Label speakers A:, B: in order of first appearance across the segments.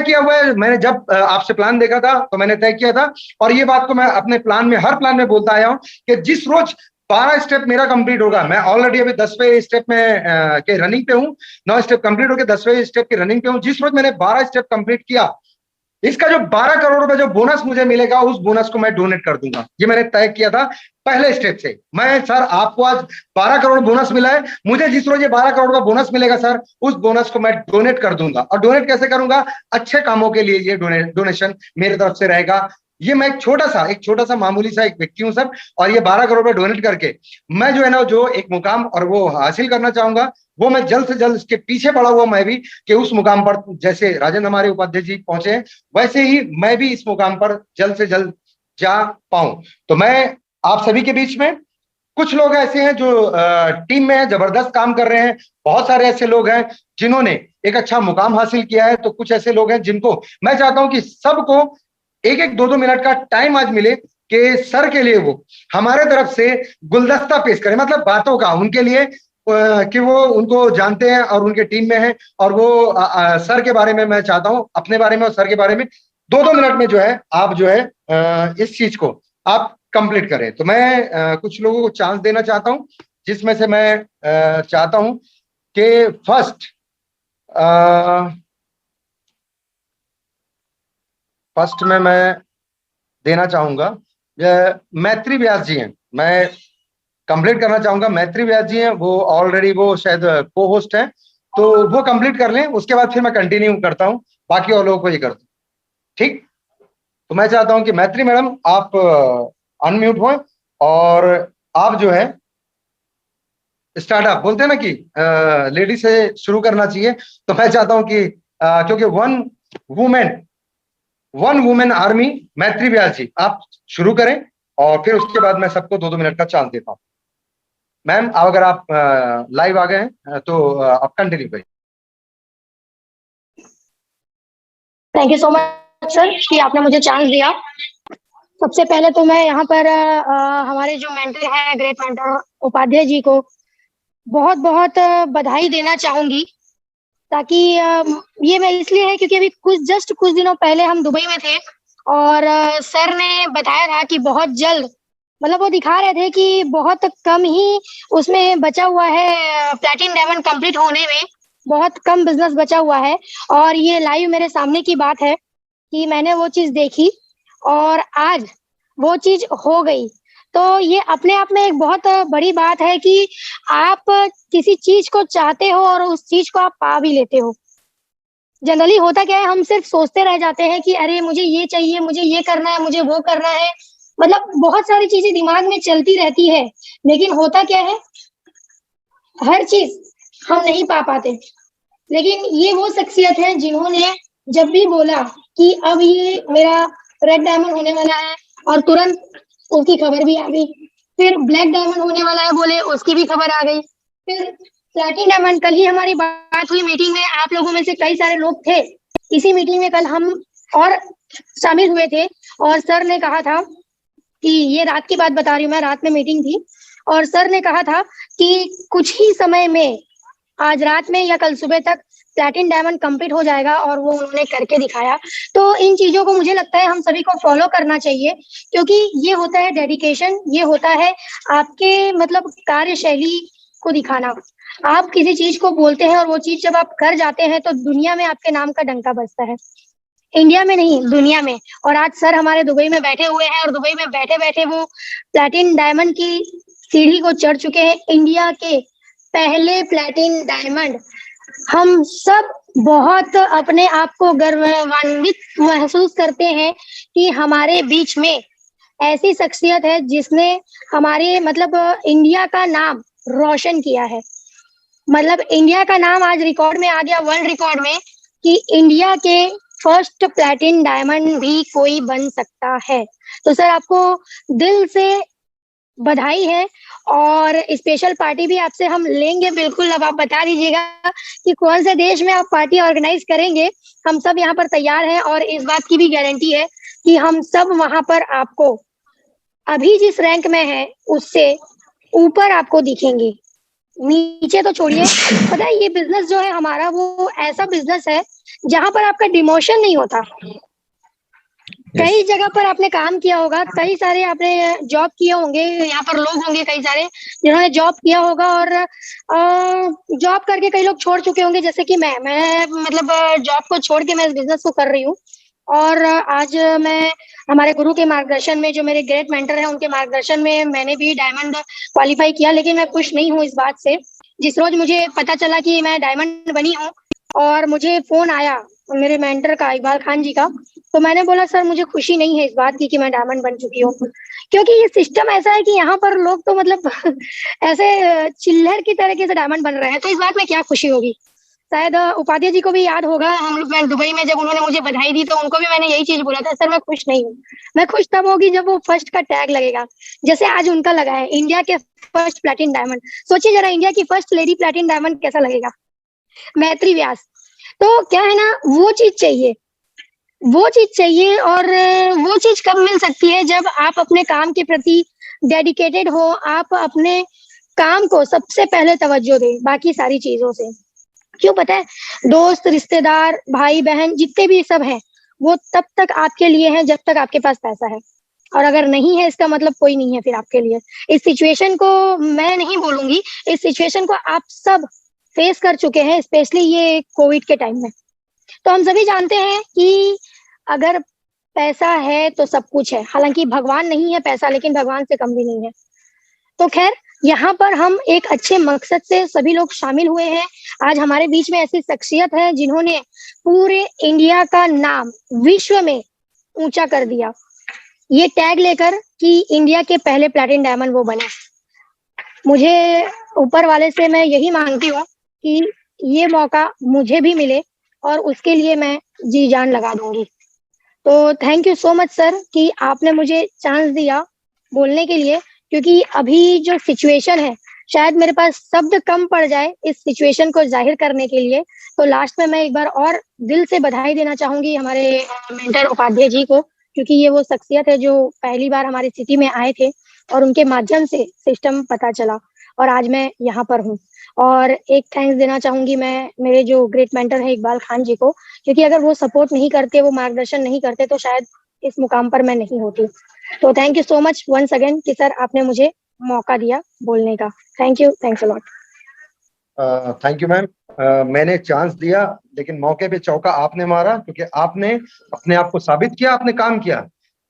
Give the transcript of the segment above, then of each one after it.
A: किया हुआ है। मैंने जब आपसे प्लान देखा था तो मैंने तय किया था, और ये बात को मैं अपने प्लान में, हर प्लान में बोलता आया हूं कि जिस रोज 12 स्टेप मेरा कंप्लीट होगा, मैं ऑलरेडी अभी 10वें स्टेप में के रनिंग पे हूं, 9 स्टेप कंप्लीट होकर 10वें स्टेप की रनिंग पे हूं। जिस रोज मैंने 12 स्टेप कंप्लीट किया, इसका जो 12 करोड़ रुपए जो बोनस मुझे मिलेगा, उस बोनस को मैं डोनेट कर दूंगा। ये मैंने तय किया था पहले स्टेप से। मैं सर, आपको आज 12 करोड़ बोनस मिला है, मुझे जिस रोज ये 12 करोड़ का बोनस मिलेगा सर, उस बोनस को मैं डोनेट कर दूंगा। और डोनेट कैसे करूंगा? अच्छे कामों के लिए ये डोनेशन मेरी तरफ से रहेगा। ये मैं एक छोटा सा मामूली सा एक व्यक्ति हूं सर, और ये 12 करोड़ रुपए डोनेट करके मैं जो है ना, जो एक मुकाम और वो हासिल करना चाहूंगा, वो मैं जल्द से जल्द इसके पीछे पड़ा हुआ मैं भी, कि उस मुकाम पर जैसे राजेंद्र हमारे उपाध्याय जी पहुंचे हैं, वैसे ही मैं भी इस मुकाम पर जल्द से जल्द जा पाऊं। तो मैं आप सभी के बीच में, कुछ लोग ऐसे हैं जो टीम में है, जबरदस्त काम कर रहे हैं, बहुत सारे ऐसे लोग हैं जिन्होंने एक अच्छा मुकाम हासिल किया है, तो कुछ ऐसे लोग हैं जिनको मैं चाहता हूं कि सबको एक एक 2-2 मिनट का टाइम आज मिले कि सर के लिए वो हमारे तरफ से गुलदस्ता पेश करें, मतलब बातों का उनके लिए, कि वो उनको जानते हैं और उनके टीम में है, और वो सर के बारे में, मैं चाहता हूं अपने बारे में और सर के बारे में 2-2 मिनट में जो है आप जो है इस चीज को आप कंप्लीट करें। तो मैं कुछ लोगों को चांस देना चाहता हूं, जिसमें से मैं चाहता हूं कि फर्स्ट में मैं देना चाहूंगा, मैत्री व्यास जी हैं, मैं कंप्लीट करना चाहूंगा। मैत्री व्यास जी हैं, वो ऑलरेडी वो शायद को होस्ट हैं, तो वो कंप्लीट कर लें, उसके बाद फिर मैं कंटिन्यू करता हूं, बाकी और लोगों को ये करता हूं, ठीक? तो मैं चाहता हूं कि मैत्री मैडम आप अनम्यूट हो, और आप जो है स्टार्टअप बोलते हैं ना कि लेडी से शुरू करना चाहिए, तो मैं चाहता हूं कि क्योंकि वन वुमेन आर्मी, मैत्री व्यास जी आप शुरू करें, और फिर उसके बाद मैं सबको 2-2 मिनट का चांस देता हूं। मैम अगर आप लाइव आ गए हैं तो आप कंटिन्यू करिए।
B: Thank you so much sir कि आपने मुझे चांस दिया। सबसे पहले तो मैं यहाँ पर हमारे जो मेंटर हैं, ग्रेट मेंटर उपाध्याय जी को बहुत बहुत बधाई देना चाहूंगी, ताकि ये मैं इसलिए है क्योंकि अभी कुछ दिनों पहले हम दुबई में थे, और सर ने बताया था कि बहुत जल्द, मतलब वो दिखा रहे थे कि बहुत कम ही उसमें बचा हुआ है, प्लैटिनम डायमंड कंप्लीट होने में बहुत कम बिजनेस बचा हुआ है। और ये लाइव मेरे सामने की बात है कि मैंने वो चीज देखी और आज वो चीज हो गई। तो ये अपने आप में एक बहुत बड़ी बात है कि आप किसी चीज को चाहते हो और उस चीज को आप पा भी लेते हो। जनरली होता क्या है, हम सिर्फ सोचते रह जाते हैं कि अरे मुझे ये चाहिए, मुझे ये करना है, मुझे वो करना है, मतलब बहुत सारी चीजें दिमाग में चलती रहती है, लेकिन होता क्या है, हर चीज हम नहीं पा पाते। लेकिन ये वो शख्सियत है जिन्होंने जब भी बोला कि अब ये मेरा रेड डायमंड होने वाला है, और तुरंत उसकी खबर भी आ गई। फिर ब्लैक डायमंड होने वाला है बोले, उसकी भी खबर आ गई। फिर प्लैटिनम डायमंड, कल ही हमारी बात हुई मीटिंग में, आप लोगों में से कई सारे लोग थे इसी मीटिंग में, कल हम और शामिल हुए थे, और सर ने कहा था कि ये रात की बात बता रही हूँ मैं, रात में मीटिंग थी, और सर ने कहा था कि कुछ ही समय में, आज रात में या कल सुबह तक प्लैटिनम डायमंड कंप्लीट हो जाएगा, और वो उन्होंने करके दिखाया। तो इन चीजों को मुझे लगता है हम सभी को फॉलो करना चाहिए, क्योंकि ये होता है डेडिकेशन, ये होता है आपके मतलब कार्यशैली को दिखाना। आप किसी चीज को बोलते हैं और वो चीज जब आप कर जाते हैं तो दुनिया में आपके नाम का डंका बजता है, इंडिया में नहीं दुनिया में। और आज सर हमारे दुबई में बैठे हुए हैं, और दुबई में बैठे बैठे वो प्लैटिनम डायमंड की सीढ़ी को चढ़ चुके हैं, इंडिया के पहले प्लैटिनम डायमंड। हम सब बहुत अपने आप को गर्वान्वित महसूस करते हैं कि हमारे बीच में ऐसी शख्सियत है जिसने हमारे मतलब इंडिया का नाम रोशन किया है। मतलब इंडिया का नाम आज रिकॉर्ड में आ गया, वर्ल्ड रिकॉर्ड में, कि इंडिया के फर्स्ट प्लैटिनम डायमंड भी कोई बन सकता है। तो सर आपको दिल से बधाई है, और स्पेशल पार्टी भी आपसे हम लेंगे बिल्कुल। अब आप बता दीजिएगा कि कौन से देश में आप पार्टी ऑर्गेनाइज करेंगे, हम सब यहाँ पर तैयार हैं, और इस बात की भी गारंटी है कि हम सब वहां पर आपको अभी जिस रैंक में है उससे ऊपर आपको दिखेंगे, नीचे तो छोड़िए। पता है ये बिजनेस जो है हमारा, वो ऐसा बिजनेस है जहां पर आपका डिमोशन नहीं होता। कई जगह पर आपने काम किया होगा, कई सारे आपने जॉब किए होंगे, यहाँ पर लोग होंगे कई सारे जिन्होंने जॉब किया होगा और जॉब करके कई लोग छोड़ चुके होंगे, जैसे कि मैं मतलब जॉब को छोड़ के मैं इस बिजनेस को कर रही हूँ। और आज मैं हमारे गुरु के मार्गदर्शन में, जो मेरे ग्रेट मेंटर हैं उनके मार्गदर्शन में, मैंने भी डायमंड क्वालिफाई किया, लेकिन मैं खुश नहीं हूँ इस बात से। जिस रोज मुझे पता चला कि मैं डायमंड बनी हूँ और मुझे फोन आया मेरे मेंटर का, इकबाल खान जी का, तो मैंने बोला सर मुझे खुशी नहीं है इस बात की कि मैं डायमंड बन चुकी हूँ, क्योंकि ये सिस्टम ऐसा है कि यहाँ पर लोग तो मतलब ऐसे चिल्लर की तरीके से डायमंड बन रहे हैं, तो इस बात में क्या खुशी होगी। शायद उपाध्याय जी को भी याद होगा, हम लोग मैं दुबई में जब उन्होंने मुझे बधाई दी तो उनको भी मैंने यही चीज बोला था, सर मैं खुश नहीं हूँ। मैं खुश तब होगी जब वो फर्स्ट का टैग लगेगा, जैसे आज उनका लगा है, इंडिया के फर्स्ट प्लेटिन डायमंड। सोचिए जरा, इंडिया की फर्स्ट लेडी प्लेटिन डायमंड कैसा लगेगा, मैत्री व्यास। तो क्या है ना, वो चीज चाहिए, वो चीज चाहिए। और वो चीज कब मिल सकती है, जब आप अपने काम के प्रति डेडिकेटेड हो, आप अपने काम को सबसे पहले तवज्जो दें बाकी सारी चीजों से। क्यों पता है, दोस्त रिश्तेदार भाई बहन जितने भी सब हैं, वो तब तक आपके लिए हैं जब तक आपके पास पैसा है, और अगर नहीं है इसका मतलब कोई नहीं है फिर आपके लिए। इस सिचुएशन को मैं नहीं बोलूंगी, इस सिचुएशन को आप सब फेस कर चुके हैं, स्पेशली ये कोविड के टाइम में। तो हम सभी जानते हैं कि अगर पैसा है तो सब कुछ है, हालांकि भगवान नहीं है पैसा, लेकिन भगवान से कम भी नहीं है। तो खैर, यहाँ पर हम एक अच्छे मकसद से सभी लोग शामिल हुए हैं। आज हमारे बीच में ऐसी शख्सियत है जिन्होंने पूरे इंडिया का नाम विश्व में ऊंचा कर दिया, ये टैग लेकर कि इंडिया के पहले प्लैटिनम डायमंड वो बने। मुझे ऊपर वाले से मैं यही मांगती हूँ कि ये मौका मुझे भी मिले, और उसके लिए मैं जी जान लगा दूंगी। तो thank you so much sir कि आपने मुझे चांस दिया बोलने के लिए, क्योंकि अभी जो सिचुएशन है, शायद मेरे पास शब्द कम पड़ जाए इस सिचुएशन को जाहिर करने के लिए। तो लास्ट में मैं एक बार और दिल से बधाई देना चाहूंगी हमारे मेंटर उपाध्याय जी को, क्योंकि ये वो शख्सियत है जो पहली बार हमारी सिटी में आए थे और उनके माध्यम से सिस्टम पता चला और आज मैं यहाँ पर हूँ। और एक थैंक्स देना चाहूंगी मैं मेरे जो ग्रेट मेंटर है इकबाल खान जी को, क्योंकि अगर वो सपोर्ट नहीं करते, वो मार्गदर्शन नहीं करते, तो शायद इस मुकाम पर मैं नहीं होती। तो thank you so much once again कि सर आपने मुझे मौका दिया बोलने का। Thank you, thanks a lot.
A: Thank you ma'am. मैंने चांस दिया, लेकिन मौके पे चौका आपने मारा, क्योंकि आपने अपने आप को साबित किया, आपने काम किया।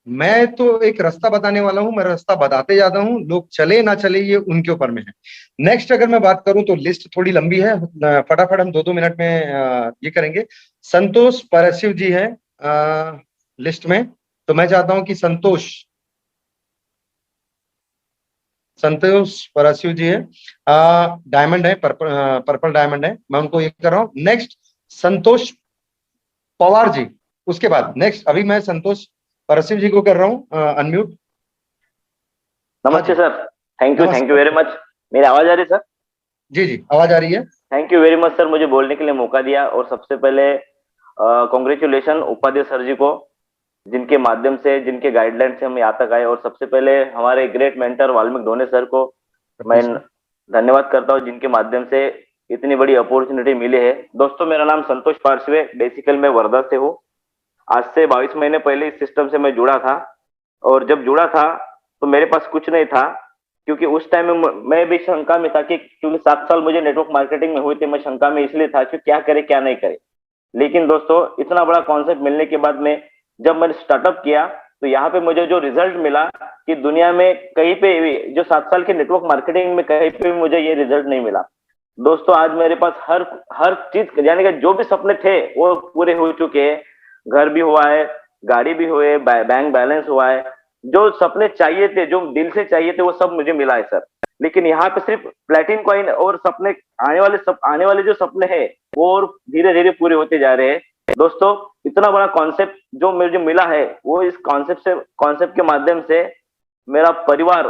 A: मैं तो एक रास्ता बताने वाला हूँ, मैं रास्ता बताते जाता हूँ, लोग चले ना चले ये उनके ऊपर में है। नेक्स्ट अगर मैं बात करूं तो लिस्ट थोड़ी लंबी है, फटाफट हम 2-2 मिनट में ये करेंगे। संतोष परशिव जी है लिस्ट में, तो मैं चाहता हूं कि संतोष परशिव जी है, डायमंड है, पर्पल डायमंड है, मैं उनको ये कर रहा हूँ। नेक्स्ट संतोष पवार जी, उसके बाद नेक्स्ट अभी मैं संतोष परशिव जी को कर रहा हूँ अनम्यूट।
C: नमस्ते sir, thank you very much. मेरी आवाज आ रही है सर?
A: जी जी, आवाज आ रही है।
C: Thank you very much sir, मुझे बोलने के लिए मौका दिया। और सबसे पहले कॉन्ग्रेचुलेशन उपाध्याय सर जी को, जिनके माध्यम से, जिनके गाइडलाइन से हम यहाँ तक आए। और सबसे पहले हमारे ग्रेट मेंटर वाल्मीकि ढोने सर को मैं धन्यवाद करता हूँ, जिनके माध्यम से इतनी बड़ी अपॉर्चुनिटी मिली है। दोस्तों, मेरा नाम संतोष पारसिव है, बेसिकल मैं वर्धा से हूँ। आज से 22 महीने पहले इस सिस्टम से मैं जुड़ा था, और जब जुड़ा था तो मेरे पास कुछ नहीं था, क्योंकि उस टाइम में मैं भी शंका में था कि क्योंकि 7 साल मुझे नेटवर्क मार्केटिंग में हुए थे, मैं शंका में इसलिए था कि क्या करे क्या नहीं करे। लेकिन दोस्तों, इतना बड़ा कॉन्सेप्ट मिलने के बाद में जब मैंने स्टार्टअप किया, तो यहाँ पे मुझे जो रिजल्ट मिला कि दुनिया में कहीं पे भी, जो 7 साल के नेटवर्क मार्केटिंग में कहीं पे भी मुझे ये रिजल्ट नहीं मिला। दोस्तों, आज मेरे पास हर चीज, यानी कि जो भी सपने थे वो पूरे हो चुके हैं। घर भी हुआ है, गाड़ी भी हुए, बैंक बैलेंस हुआ है। जो सपने चाहिए थे, जो दिल से चाहिए थे, वो सब मुझे मिला है सर। लेकिन यहाँ पे सिर्फ प्लेटिन कॉइन और सपने, आने वाले जो सपने हैं वो और धीरे धीरे पूरे होते जा रहे हैं। दोस्तों, इतना बड़ा कॉन्सेप्ट जो मुझे मिला है, वो इस कॉन्सेप्ट के माध्यम से मेरा परिवार,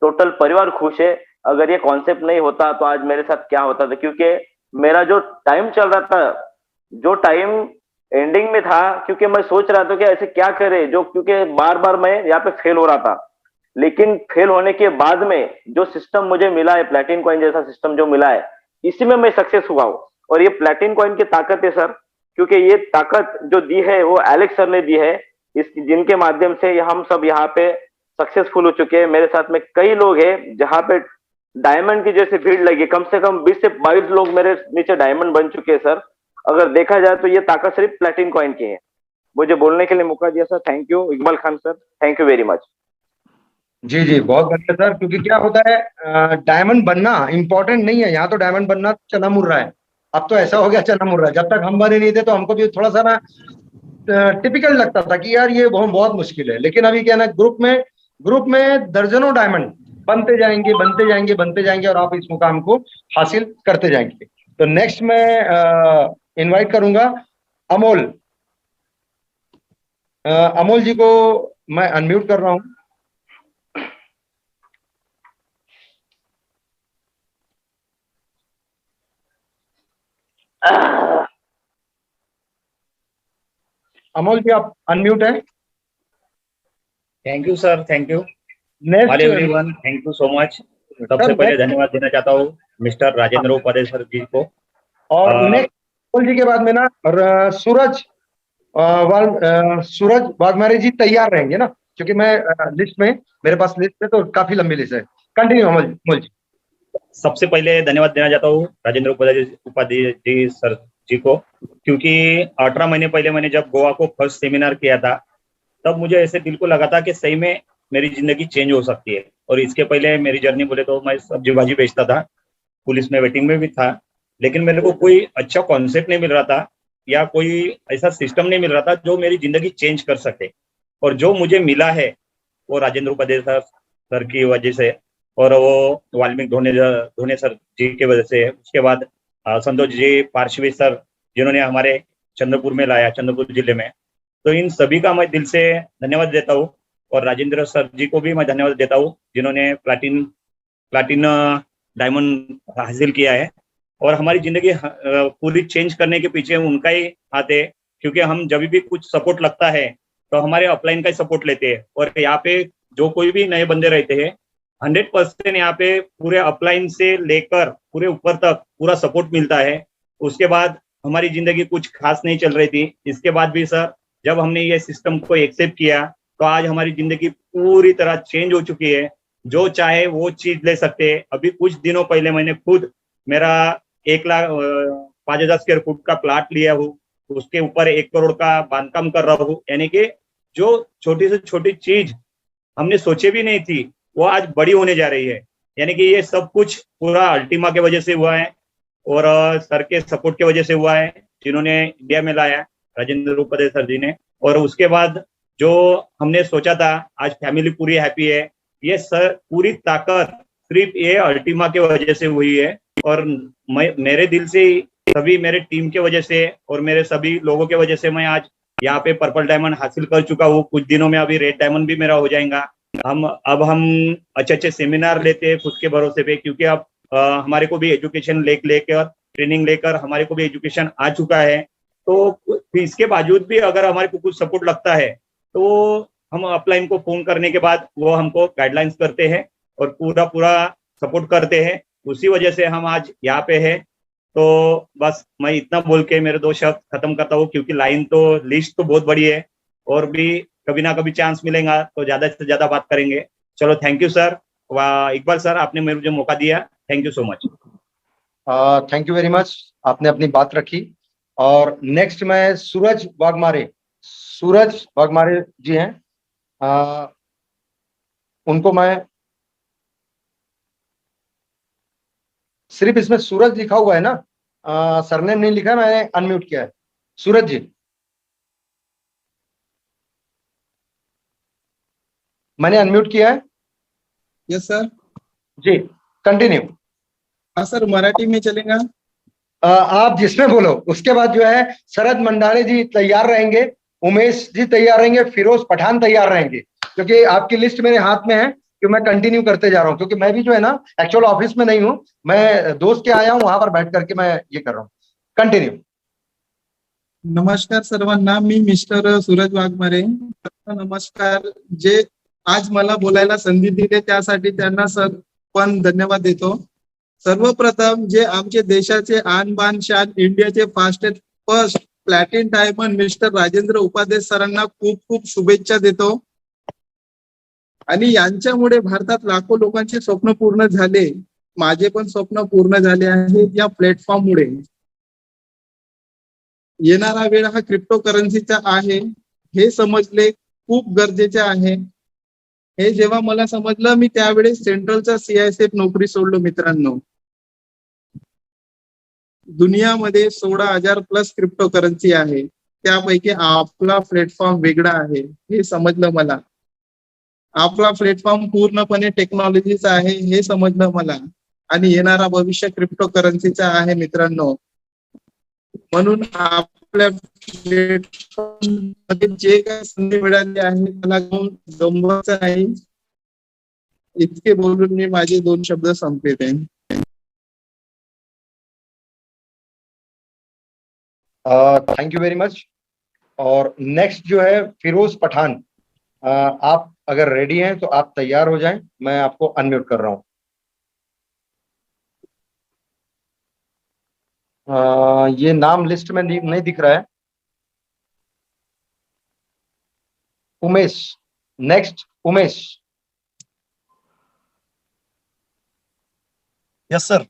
C: टोटल परिवार खुश है। अगर ये कॉन्सेप्ट नहीं होता तो आज मेरे साथ क्या होता था, क्योंकि मेरा जो टाइम चल रहा था, जो टाइम एंडिंग में था, क्योंकि मैं सोच रहा था कि ऐसे क्या करे, जो क्योंकि बार बार मैं यहाँ पे फेल हो रहा था। लेकिन फेल होने के बाद में जो सिस्टम मुझे मिला है, प्लेटिन कॉइन जैसा सिस्टम जो मिला है, इसी में मैं सक्सेस हुआ हूँ। और ये प्लेटिन कॉइन की ताकत है सर, क्योंकि ये ताकत जो दी है वो एलेक्स सर ने दी है, इस जिनके माध्यम से हम सब यहाँ पे सक्सेसफुल हो चुके हैं। मेरे साथ में कई लोग हैं जहाँ पे डायमंड की जैसे भीड़ लगी, कम से कम 20 से 22 लोग मेरे नीचे डायमंड बन चुके हैं सर। अगर देखा जाए तो ये ताकत सिर्फ प्लेटिन कॉइन की है। मुझे बोलने के लिए मौका दिया sir, thank you Iqbal Khan sir, thank you very much.
A: जी जी, बहुत बढ़िया सर। क्योंकि क्या होता है, डायमंड बनना इंपॉर्टेंट नहीं है, यहाँ तो डायमंड बनना चना मुर रहा है। अब तो ऐसा हो गया चना मुर रहा है। जब तक हम बने नहीं थे तो हमको भी थोड़ा सा ना टिपिकल लगता था कि यार ये बहुत मुश्किल है। लेकिन अभी क्या ना, ग्रुप में दर्जनों डायमंड बनते जाएंगे बनते जाएंगे बनते जाएंगे और आप इस मुकाम को हासिल करते जाएंगे। तो नेक्स्ट मैं इनवाइट करूंगा अमोल। अमोल जी को मैं अनम्यूट कर रहा हूं। अमोल जी आप अनम्यूट हैं।
D: Thank you sir, thank you
A: next
D: everyone, thank you so much. सबसे पहले धन्यवाद देना चाहता हूँ मिस्टर राजेंद्र उपाध्याय सर जी को।
A: और नेक्स्ट अमोल जी के बाद में ना सूरज वाघमारे जी तैयार रहेंगे ना, क्योंकि मैं लिस्ट में, मेरे पास लिस्ट है तो काफी लंबी लिस्ट है। कंटिन्यू अमोल जी।
D: सबसे पहले धन्यवाद देना चाहता हूँ राजेंद्र उपाध्याय जी सर जी को, क्योंकि 18 महीने पहले मैंने जब गोवा को फर्स्ट सेमिनार किया था तब मुझे ऐसे दिल को लगा था कि सही में मेरी जिंदगी चेंज हो सकती है। और इसके पहले मेरी जर्नी बोले तो मैं सब्जी भाजी बेचता था, पुलिस में वेटिंग में भी था, लेकिन मेरे को कोई अच्छा कॉन्सेप्ट नहीं मिल रहा था या कोई ऐसा सिस्टम नहीं मिल रहा था जो मेरी जिंदगी चेंज कर सके। और जो मुझे मिला है वो राजेंद्र उपाध्याय सर की वजह से, और वो वाल्मीकि धोने सर जी की वजह से, उसके बाद संतोष जी पार्श्वी सर जिन्होंने हमारे चंद्रपुर में लाया, चंद्रपुर जिले में। तो इन सभी का मैं दिल से धन्यवाद देता हूँ। और राजेंद्र सर जी को भी मैं धन्यवाद देता हूँ जिन्होंने प्लाटिन डायमंड हासिल किया है। और हमारी जिंदगी पूरी चेंज करने के पीछे उनका ही हाथ है, क्योंकि हम जब भी कुछ सपोर्ट लगता है तो हमारे अपलाइन का ही सपोर्ट लेते हैं। और यहाँ पे जो कोई भी नए बंदे रहते हैं 100% यहाँ पे पूरे अपलाइन से लेकर पूरे ऊपर तक पूरा सपोर्ट मिलता है। उसके बाद हमारी जिंदगी कुछ खास नहीं चल रही थी, इसके बाद भी सर जब हमने ये सिस्टम को एक्सेप्ट किया तो आज हमारी जिंदगी पूरी तरह चेंज हो चुकी है। जो चाहे वो चीज ले सकते हैं। अभी कुछ दिनों पहले मैंने खुद मेरा 1,05,000 स्क्वायर फुट का प्लाट लिया हूँ, उसके ऊपर 1 करोड़ का बांधकाम कर रहा हूँ। यानी कि जो छोटी से छोटी चीज हमने सोचे भी नहीं थी वो आज बड़ी होने जा रही है। यानी कि ये सब कुछ पूरा अल्टीमा के वजह से हुआ है और सर के सपोर्ट की वजह से हुआ है, जिन्होंने इंडिया में लाया राजेंद्र उपाध्याय सर जी ने। और उसके बाद जो हमने सोचा था, आज फैमिली पूरी हैप्पी है। ये सर पूरी ताकत सिर्फ ये अल्टीमा के वजह से हुई है। और मेरे दिल से, सभी मेरे टीम के वजह से और मेरे सभी लोगों के वजह से मैं आज यहाँ पे पर्पल डायमंड हासिल कर चुका हूँ। कुछ दिनों में अभी रेड डायमंड भी मेरा हो जाएगा। हम अच्छे सेमिनार लेते हैं खुद के भरोसे पे, क्योंकि अब हमारे को भी एजुकेशन लेकर ट्रेनिंग लेकर हमारे को भी एजुकेशन आ चुका है। तो इसके बावजूद भी अगर हमारे को कुछ सपोर्ट लगता है तो हम अपलाइन को फोन करने के बाद वो हमको गाइडलाइंस करते हैं और पूरा सपोर्ट करते हैं। उसी वजह से हम आज यहाँ पे है। तो बस मैं इतना बोल के मेरे 2 शब्द खत्म करता हूँ, क्योंकि लिस्ट तो बहुत बड़ी है और भी कभी ना कभी चांस मिलेगा तो ज्यादा से ज्यादा बात करेंगे। चलो, thank you sir. Iqbal sir, आपने मुझे मौका दिया, thank you so much.
A: Thank you very much, आपने अपनी बात रखी। और नेक्स्ट मैं सूरज वाघमारे जी हैं, उनको मैं, सिर्फ इसमें सूरज लिखा हुआ है ना, सरनेम नहीं लिखा, मैंने अनम्यूट किया है। सूरज जी, मैंने अनम्यूट किया है।
E: यस सर
A: जी, कंटिन्यू।
E: हाँ सर, मराठी में चलेगा।
A: आप जिसमें बोलो। उसके बाद जो है शरद मंडाले जी तैयार रहेंगे, उमेश जी तैयार रहेंगे, फिरोज पठान तैयार रहेंगे, क्योंकि आपकी लिस्ट मेरे हाथ में है कि मैं कंटिन्यू करते जा रहा हूँ। क्योंकि मैं भी जो है ना एक्चुअल ऑफिस में नहीं हूँ, मैं दोस्त के आया हूँ, वहां पर बैठ करके मैं ये कर रहा हूँ। कंटिन्यू।
E: नमस्कार सर्वांना, मी मिस्टर सूरज वाघमारे। नमस्कार. जे आज मला बोलायला संधी दिली त्यासाठी त्यांना सर पण धन्यवाद देतो. सर्वप्रथम जे आमचे देशाचे आन बान शान, इंडियाचे fastest first platinum diamond mister Rajendra Upadhye सरांना खूप खूप शुभेच्छा देतो. आणि यांच्यामुळे भारतात लाखो लोकांचे स्वप्न पूर्ण झाले. माझे पण स्वप्न पूर्ण झाले आहे या प्लॅटफॉर्म मुळे. येणारा वेळ हा क्रिप्टो करन्सीचा आहे हे समजले खूप गरजेचे आहे. हे जेव्हा मला समजलं मी त्यावेळेस सेंट्रलचा CISF नोकरी सोडलो मित्रांनो. दुनियामध्ये 16,000 प्लस क्रिप्टो करन्सी आहे, त्यापैकी आपला प्लॅटफॉर्म वेगळा आहे हे समजलं मला. आपला प्लॅटफॉर्म पूर्णपणे टेक्नॉलॉजीचा आहे हे समजलं मला. आणि येणारा भविष्य क्रिप्टो करन्सीचा आहे मित्रांनो. म्हणून आपल्या प्लॅटफॉर्ममध्ये जे काही संधी मिळाली आहे त्याला गमवायचं नाही. इतके बोलून मी माझे 2 शब्द संपवते.
A: Thank you very much. और नेक्स्ट जो है फिरोज पठान, आप अगर रेडी हैं तो आप तैयार हो जाएं, मैं आपको अनम्यूट कर रहा हूं. ये नाम लिस्ट में नहीं दिख रहा है. Umesh, next Umesh.
F: Yes sir.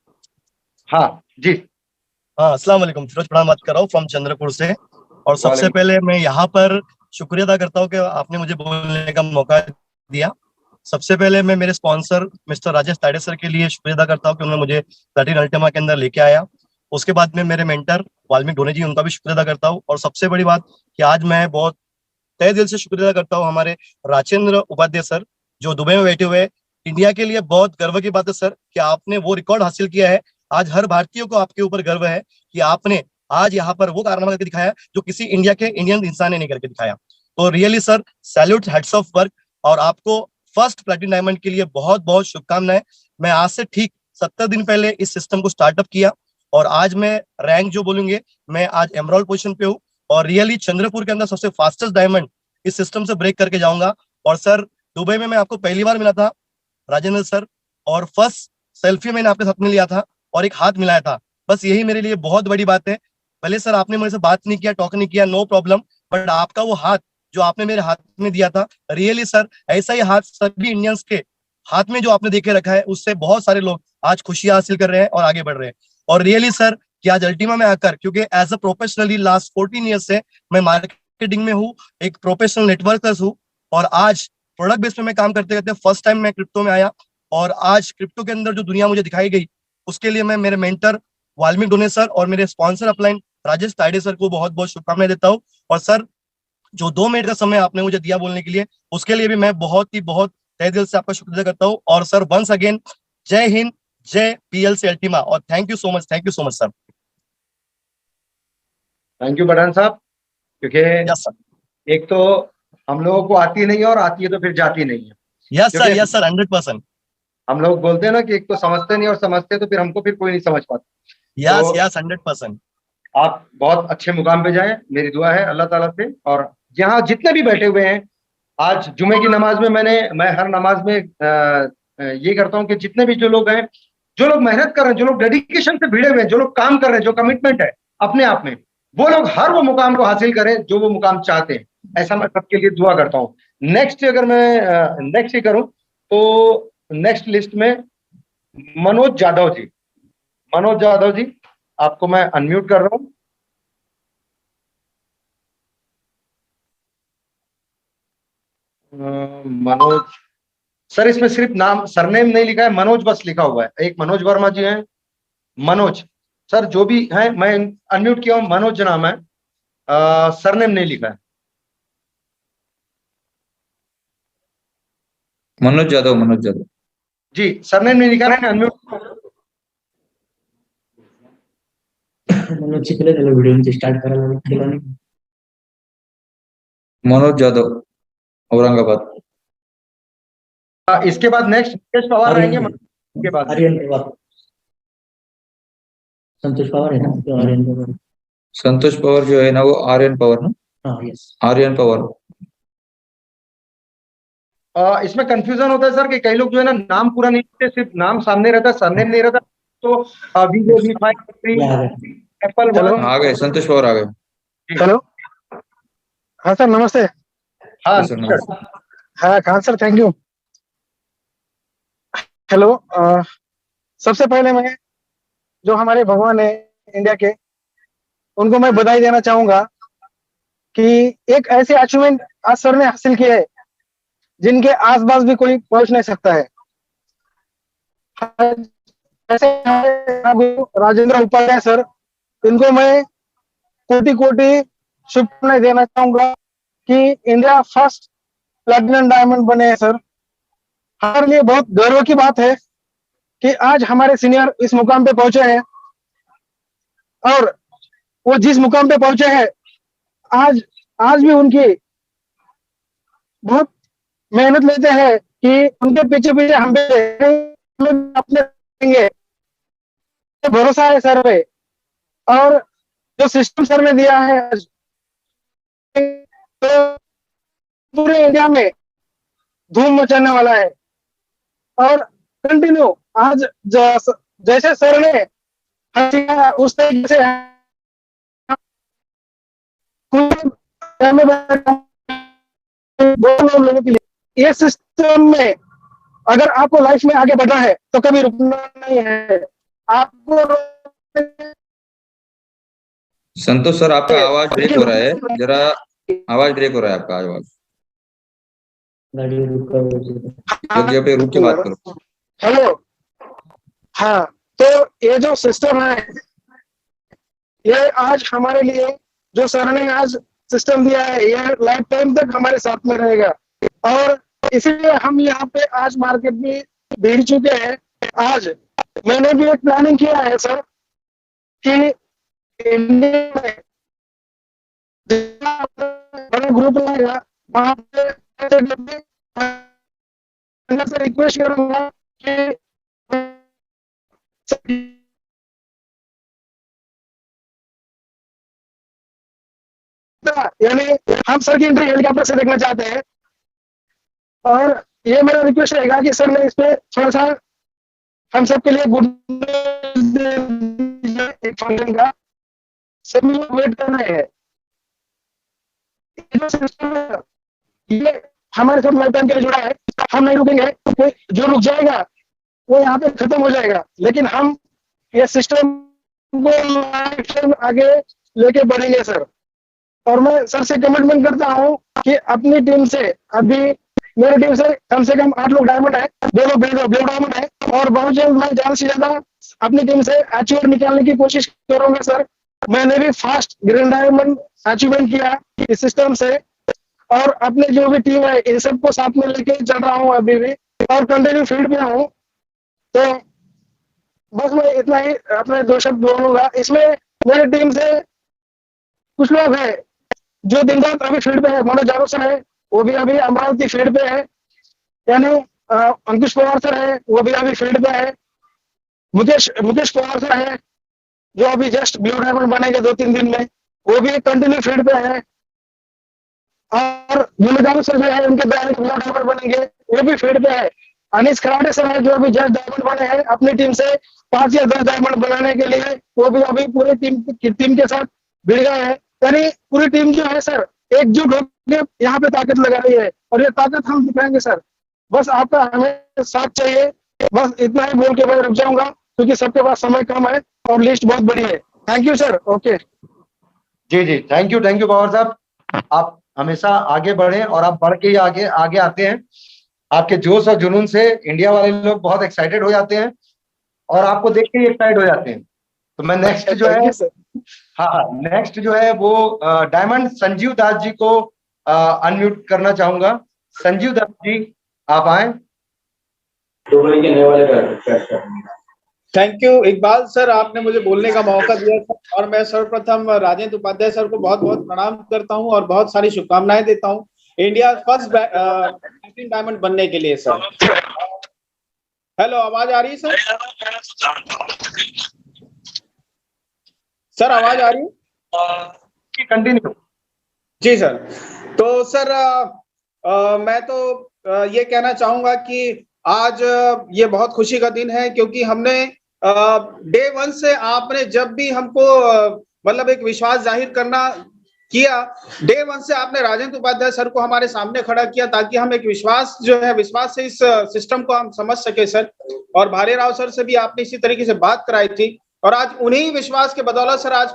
A: हाँ जी.
F: हाँ, अस्सलाम वालेकुम. फिरोज पठान बात कर रहा हूँ फ्रॉम चंद्रपुर से. और सबसे
A: वालेकुम.
F: पहले मैं यहाँ पर शुक्रिया अदा करता हूँ कि आपने मुझे बोलने का मौका दिया. सबसे पहले मैं मेरे स्पॉन्सर मिस्टर राजेश ताड़े सर के लिए शुक्रिया अदा करता हूँ कि उन्होंने मुझे प्लैटिन अल्टीमा के अंदर लेके आया. उसके बाद में मेरे मेंटर वाल्मीकि ढोने जी, उनका भी शुक्रिया अदा करता हूँ. और सबसे बड़ी बात कि आज मैं बहुत तहे दिल से शुक्रिया अदा करता हूँ हमारे राजेंद्र उपाध्याय सर, जो दुबई में बैठे हुए. इंडिया के लिए बहुत गर्व की बात है सर कि आपने वो रिकॉर्ड हासिल किया है. आज हर भारतीय को आपके ऊपर गर्व है कि आपने आज यहाँ पर वो कारनामा करके दिखाया जो किसी इंडियन इंसान ने नहीं करके दिखाया. तो really sir salute, heads of work. और आपको फर्स्ट प्लैटिन डायमंड के लिए बहुत बहुत शुभकामनाएं. मैं आज से ठीक 70 दिन पहले इस सिस्टम को स्टार्टअप किया और आज मैं रैंक जो बोलूंगे मैं आज एमराल्ड पोजीशन पे हूँ. और रियली चंद्रपुर के अंदर सबसे फास्टेस्ट डायमंड इस सिस्टम से ब्रेक करके जाऊंगा. और सर दुबई में मैं आपको पहली बार मिला था राजेंद्र सर, और फर्स्ट सेल्फी मैंने आपके साथ में लिया था और एक हाथ मिलाया था. बस यही मेरे लिए बहुत बड़ी बात है. भले सर आपने मेरे से बात नहीं किया, टॉक नहीं किया, नो प्रॉब्लम, बट आपका वो हाथ जो आपने मेरे हाथ में दिया था, रियली सर ऐसा ही हाथ सभी इंडियंस के हाथ में जो आपने देखे रखा है, उससे बहुत सारे लोग आज खुशियां हासिल कर रहे हैं और आगे बढ़ रहे हैं. और रियली सर कि आज अल्टीमा में आकर, क्योंकि as a professionally last 14 years से मैं मार्केटिंग में हूँ, एक प्रोफेशनल नेटवर्कर हूँ. और आज प्रोडक्ट बेस पे मैं काम करते करते फर्स्ट टाइम मैं क्रिप्टो में आया. और आज क्रिप्टो के अंदर जो दुनिया मुझे दिखाई गई, उसके लिए मैं मेरे मेंटर वाल्मीकि ढोने सर और मेरे स्पॉन्सर अपलाइन राजेश ताड़े सर को बहुत बहुत शुभकामनाएं देता हूँ. और सर जो 2 मिनट का समय आपने मुझे दिया बोलने के लिए, उसके लिए भी मैं बहुत तहे दिल से आपका शुक्रिया करता हूँ. और सर वंस अगेन जय हिंद, जय PLC अल्टीमा, और thank you so much sir.
A: Thank you Pathan साहब, क्योंकि
F: यस सर.
A: एक तो हम लोगों को आती नहीं है और आती है तो फिर जाती नहीं है.
F: Yes sir 100%.
A: हम लोग बोलते हैं ना कि एक तो समझते नहीं और समझते तो फिर हमको फिर कोई नहीं समझ पाता.
F: यस 100%.
A: आप बहुत अच्छे मुकाम पे जाएं, मेरी दुआ है अल्लाह ताला से. और यहाँ जितने भी बैठे हुए हैं, आज जुमे की नमाज में मैं हर नमाज में ये करता हूँ कि जितने भी जो लोग हैं, जो लोग मेहनत कर रहे हैं, जो लोग डेडिकेशन से भिड़े हुए हैं, जो लोग काम कर रहे हैं, जो कमिटमेंट है अपने आप में, वो लोग हर वो मुकाम को हासिल करें जो वो मुकाम चाहते हैं. ऐसा मैं सबके लिए दुआ करता हूँ. नेक्स्ट अगर मैं नेक्स्ट ही करूं तो नेक्स्ट लिस्ट में मनोज जाधव जी. मनोज जाधव जी, आपको मैं अनम्यूट कर रहा हूं. मनोज सर, इसमें सिर्फ नाम सरनेम नहीं लिखा है, मनोज बस लिखा हुआ है. एक मनोज वर्मा जी हैं. मनोज सर जो भी हैं, मैं अनम्यूट किया हूं, मनोज नाम है, सरनेम नहीं लिखा है.
G: मनोज जाधव
A: जी, सरनेम नहीं लिखा है, अनम्यूट.
H: मनोज शिकले त्याला व्हिडिओ स्टार्ट करायला केला नाही.
G: मनोज जाधव औरंगाबाद.
A: इसके बाद नेक्स्ट मुकेश पवार रहेंगे. के बाद
H: आर्यन पवार, संतोष पवार है ना, तो आर्यन पवार.
G: संतोष पवार जो है ना, वो आर्यन पवार ना,
H: हाँ यस.
G: आर्यन पवार.
A: इसमें कंफ्यूजन होता है सर कि कई लोग जो है ना नाम पूरा नहीं लिखते, सिर्फ नाम सामने रहता है, सरनेम नहीं रहता. तो एप्पल
G: आ गए, संतोष पवार आ गए.
I: हेलो, हाँ सर नमस्ते।
A: हाँ
G: जी सर, नमस्ते।
I: हाँ Khan sir, thank you. Hello, सबसे पहले मैं जो हमारे भगवान है इंडिया के, उनको मैं बधाई देना चाहूंगा कि एक ऐसे अचीवमेंट आज सर ने हासिल किया है जिनके आसपास भी कोई पहुंच नहीं सकता है। जैसे हमारे गुरु राजेंद्र उपाध्याय सर, इनको मैं कोटि कोटि शुभकामनाएं देना चाहूंगा कि इंडिया फर्स्ट प्लैटिनम डायमंड बने हैं सर। हमारे लिए बहुत गर्व की बात है कि आज हमारे सीनियर इस मुकाम पे पहुंचे हैं, और वो जिस मुकाम पे पहुंचे हैं आज आज भी उनकी बहुत मेहनत लेते हैं कि उनके पीछे पीछे हम भी अपने देंगे, भरोसा है सर पे। और जो सिस्टम सर ने दिया है आज, तो पूरे इंडिया में धूम मचाने वाला है। और कंटिन्यू आज जैसे सर ने सिखाया उस तरीके से लोगों के लिए ये सिस्टम में, अगर आपको लाइफ में आगे बढ़ना है तो कभी रुकना नहीं है आपको।
G: संतोष सर, आपका आवाज ब्रेक हो रहा है, जरा आवाज ब्रेक हो रहा है आपका आवाज।
H: गाड़ी रुक कर
G: एक जगह पे रुक के बात करो।
I: हेलो, हाँ, तो ये जो सिस्टम है, ये आज हमारे लिए जो सर ने आज सिस्टम दिया है, ये लाइफ टाइम तक हमारे साथ में रहेगा। और इसीलिए हम यहाँ पे आज मार्केट में भीड़ चुके हैं। आज मैंने भी एक प्लानिंग किया है सर कि इंडिया में बड़ा ग्रुप रहेगा, वहां पे रिक्वेस्ट करूंगा कि यानी हम सर की एंट्री हेलीकॉप्टर से देखना चाहते हैं। और ये मेरा रिक्वेस्ट रहेगा कि सर ने इस पे थोड़ा सा हम सबके लिए गुड एक फंक्शन का सब लोग वेट कर रहे हैं। ये हमारे साथ लाइफ टाइम के लिए जुड़ा है, हम नहीं रुकेंगे। जो रुक जाएगा वो यहाँ पे खत्म हो जाएगा, लेकिन हम ये सिस्टम को आगे लेके बढ़ेंगे सर। और मैं सर से कमिटमेंट करता हूँ कि अपनी टीम से, अभी मेरी टीम से कम 8 लोग डायमंड है, 2 लोग ब्लू डायमंड है, और बहुत जल्द मैं ज्यादा से ज्यादा अपनी टीम से अचीवर निकालने की कोशिश करूंगा सर। मैंने भी फास्ट ग्रैंड डायमंड अचीवमेंट किया इस सिस्टम से, और अपने जो भी टीम है इन सबको साथ में लेके चल रहा हूँ अभी भी, और कंटिन्यू फील्ड पे हूँ। तो बस मैं इतना ही अपने 2 शब्द बोलूंगा। इसमें मेरी टीम से कुछ लोग हैं जो दिन रात अभी फील्ड पे है। मनोज जादव सर है, वो भी अभी अमरावती फील्ड पे है, यानी अंकुश पवार सर है, वो भी अभी फील्ड पे है। मुकेश पवार सर है, जो अभी जस्ट ब्लू डायमंड बनेंगे 2-3 दिन में, वो भी कंटिन्यू फील्ड पे है। और मनोज जादव सर जो है, उनके ब्लू डायमंड बनेंगे, वो भी फील्ड पे है। अनिश खराटे सर है, जो अभी जस्ट डायमंड बने हैं, अपनी टीम से 5 या 10 डायमंड बनाने के लिए, वो भी अभी पूरे टीम के साथ भिड़ गए हैं। यानी पूरी टीम जो है सर एकजुट होकर यहाँ पे ताकत लगा रही है, और ये ताकत हम दिखाएंगे सर। बस आपका हमें साथ चाहिए। बस इतना ही बोल के मैं रुक जाऊंगा, क्योंकि सबके पास समय कम है और लिस्ट बहुत बड़ी है। Thank you sir. ओके
A: जी, थैंक यू पवार साहब। आप हमेशा आगे बढ़े, और आप बढ़ के ही आगे आगे आते हैं। आपके जोश और जुनून से इंडिया वाले लोग बहुत एक्साइटेड हो जाते हैं, और आपको देख के ही एक्साइट हो जाते हैं। तो मैं नेक्स्ट जो है, हाँ, नेक्स्ट जो है वो डायमंड संजीव दास जी को अनम्यूट करना चाहूंगा। संजीव दास जी, आप आए।
J: थैंक यू इकबाल सर, आपने मुझे बोलने का मौका दिया सर, और मैं सर्वप्रथम राजेंद्र उपाध्याय सर को बहुत बहुत प्रणाम करता हूं और बहुत सारी शुभकामनाएं देता हूं इंडिया फर्स्ट प्लैटिनम डायमंड बनने के लिए सर। हेलो, आवाज आ रही है सर? सर आवाज आ रही है?
A: कंटिन्यू।
J: जी सर। तो सर मैं तो ये कहना चाहूंगा कि आज ये बहुत खुशी का दिन है, क्योंकि हमने डे 1 से आपने जब भी हमको मतलब एक विश्वास जाहिर करना किया, डे वन से आपने राजेंद्र उपाध्याय सर को हमारे सामने खड़ा किया ताकि हम एक विश्वास जो है, विश्वास से इस सिस्टम को हम समझ सके सर। और भाले राव सर से भी आपने इसी तरीके से बात कराई थी और आज उन्हीं विश्वास के बदौलत सर आज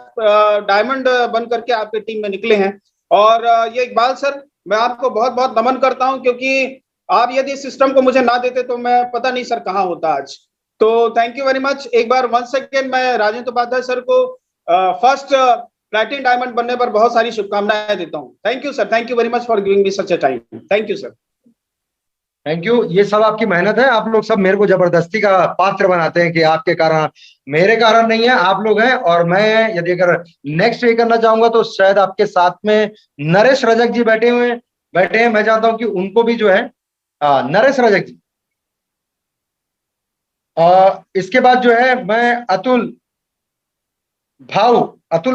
J: डायमंड बन करके आपके टीम में निकले हैं। और ये इकबाल सर, मैं आपको बहुत बहुत नमन करता हूं, क्योंकि आप यदि इस सिस्टम को मुझे ना देते तो मैं पता नहीं सर कहाँ होता आज। तो थैंक यू वेरी मच। एक बार वंस अगेन मैं राजेंद्र उपाध्याय सर को फर्स्ट प्लैटिनम डायमंड बनने पर बहुत सारी शुभकामनाएं देता हूं। Thank you sir, thank you very much for giving me such a time. Thank you sir.
A: Thank you. ये सब आपकी मेहनत है। आप लोग सब मेरे को जबरदस्ती का पात्र बनाते हैं कि आपके कारण, मेरे कारण नहीं है, आप लोग हैं। और मैं यदि अगर नेक्स्ट ये करना चाहूंगा तो शायद आपके साथ में नरेश रजक जी बैठे हैं। मैं चाहता हूं कि उनको भी जो है नरेश रजक जी, और इसके बाद जो है मैं अतुल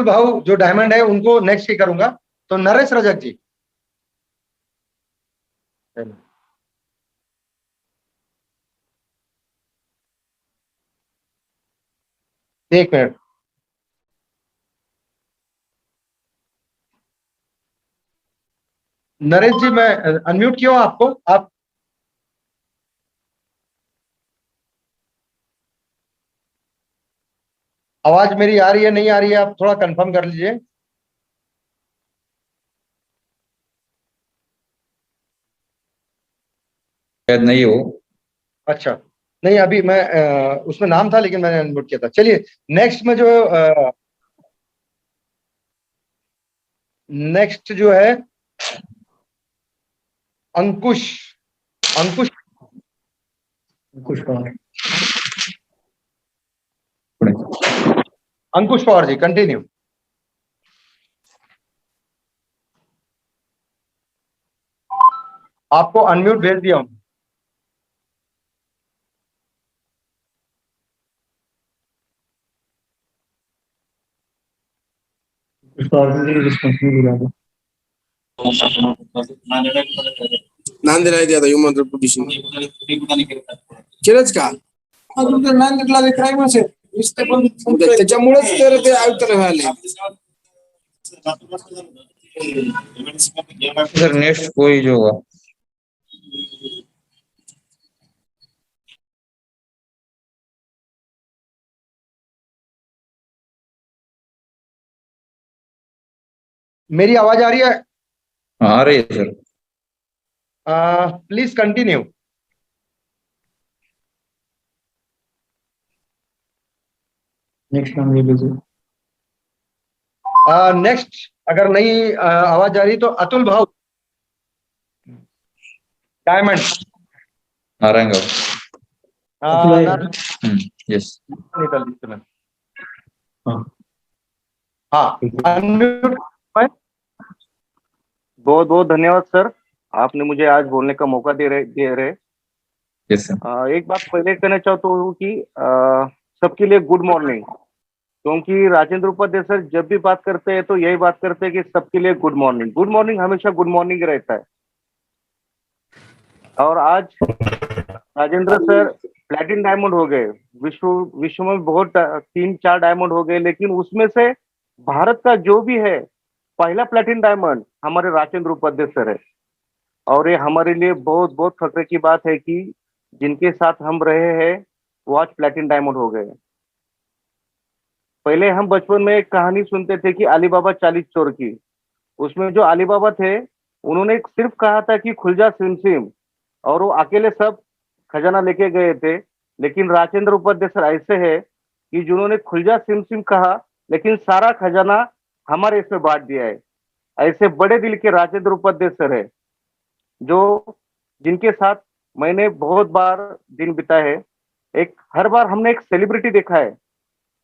A: भाऊ जो डायमंड है उनको नेक्स्ट ही करूंगा। तो नरेश रजक जी, एक मिनट। नरेश जी, मैं अनम्यूट किया हूं आपको। आप आवाज मेरी आ रही है, नहीं आ रही है, आप थोड़ा कंफर्म कर लीजिए।
G: शायद नहीं हो।
A: अच्छा, नहीं अभी मैं उसमें नाम था लेकिन मैंने अनम्यूट किया था। चलिए नेक्स्ट जो है अंकुश पवार जी, कंटिन्यू। आपको अनम्यूट भेज दिया हूं।
K: नांदेड आहे आता ह्युमन रेप्युटेशन केलंच का नांदेडला क्राईम असेल त्याच्यामुळेच तर ते आयुक्ताला मिळाले।
G: सर नेक्स्ट कोई जो होगा।
A: मेरी आवाज आ रही है?
G: आ रही है सर।
A: Please continue.
H: नेक्स्ट नाम ले लीजिए।
A: नेक्स्ट अगर नहीं आवाज आ रही तो अतुल भाऊ डायमंड
G: नारायणगांव। यस।
A: हाँ, अनम्यूट।
C: बहुत बहुत धन्यवाद सर, आपने मुझे आज बोलने का मौका दे रहे।
G: Yes sir.
C: एक बात पहले कहना चाहता हूँ कि सबके लिए गुड मॉर्निंग, क्योंकि राजेंद्र उपाध्याय सर जब भी बात करते हैं तो यही बात करते हैं कि सबके लिए गुड मॉर्निंग। गुड मॉर्निंग हमेशा गुड मॉर्निंग रहता है। और आज राजेंद्र सर प्लैटिनम डायमंड हो गए। विश्व में बहुत 3-4 डायमंड हो गए, लेकिन उसमें से भारत का जो भी है पहला प्लैटिनम डायमंड हमारे राजेंद्र उपाध्याय सर है। और ये हमारे लिए बहुत बहुत फख्र की बात है कि जिनके साथ हम रहे हैं वो आज प्लैटिनम डायमंड हो गए। पहले हम बचपन में एक कहानी सुनते थे कि अली बाबा 40 चोर की। उसमें जो अली बाबा थे उन्होंने सिर्फ कहा था कि खुल जा सिम सिम, और वो अकेले सब खजाना लेके गए थे। लेकिन राजेंद्र उपाध्याय सर ऐसे है कि जिन्होंने खुल जा सिम सिम कहा लेकिन सारा खजाना हमारे इसमें बांट दिया है। ऐसे बड़े दिल के राजेंद्र उपाध्याय सर है जो जिनके साथ मैंने बहुत बार दिन बिताए है। हर बार हमने एक सेलिब्रिटी देखा है,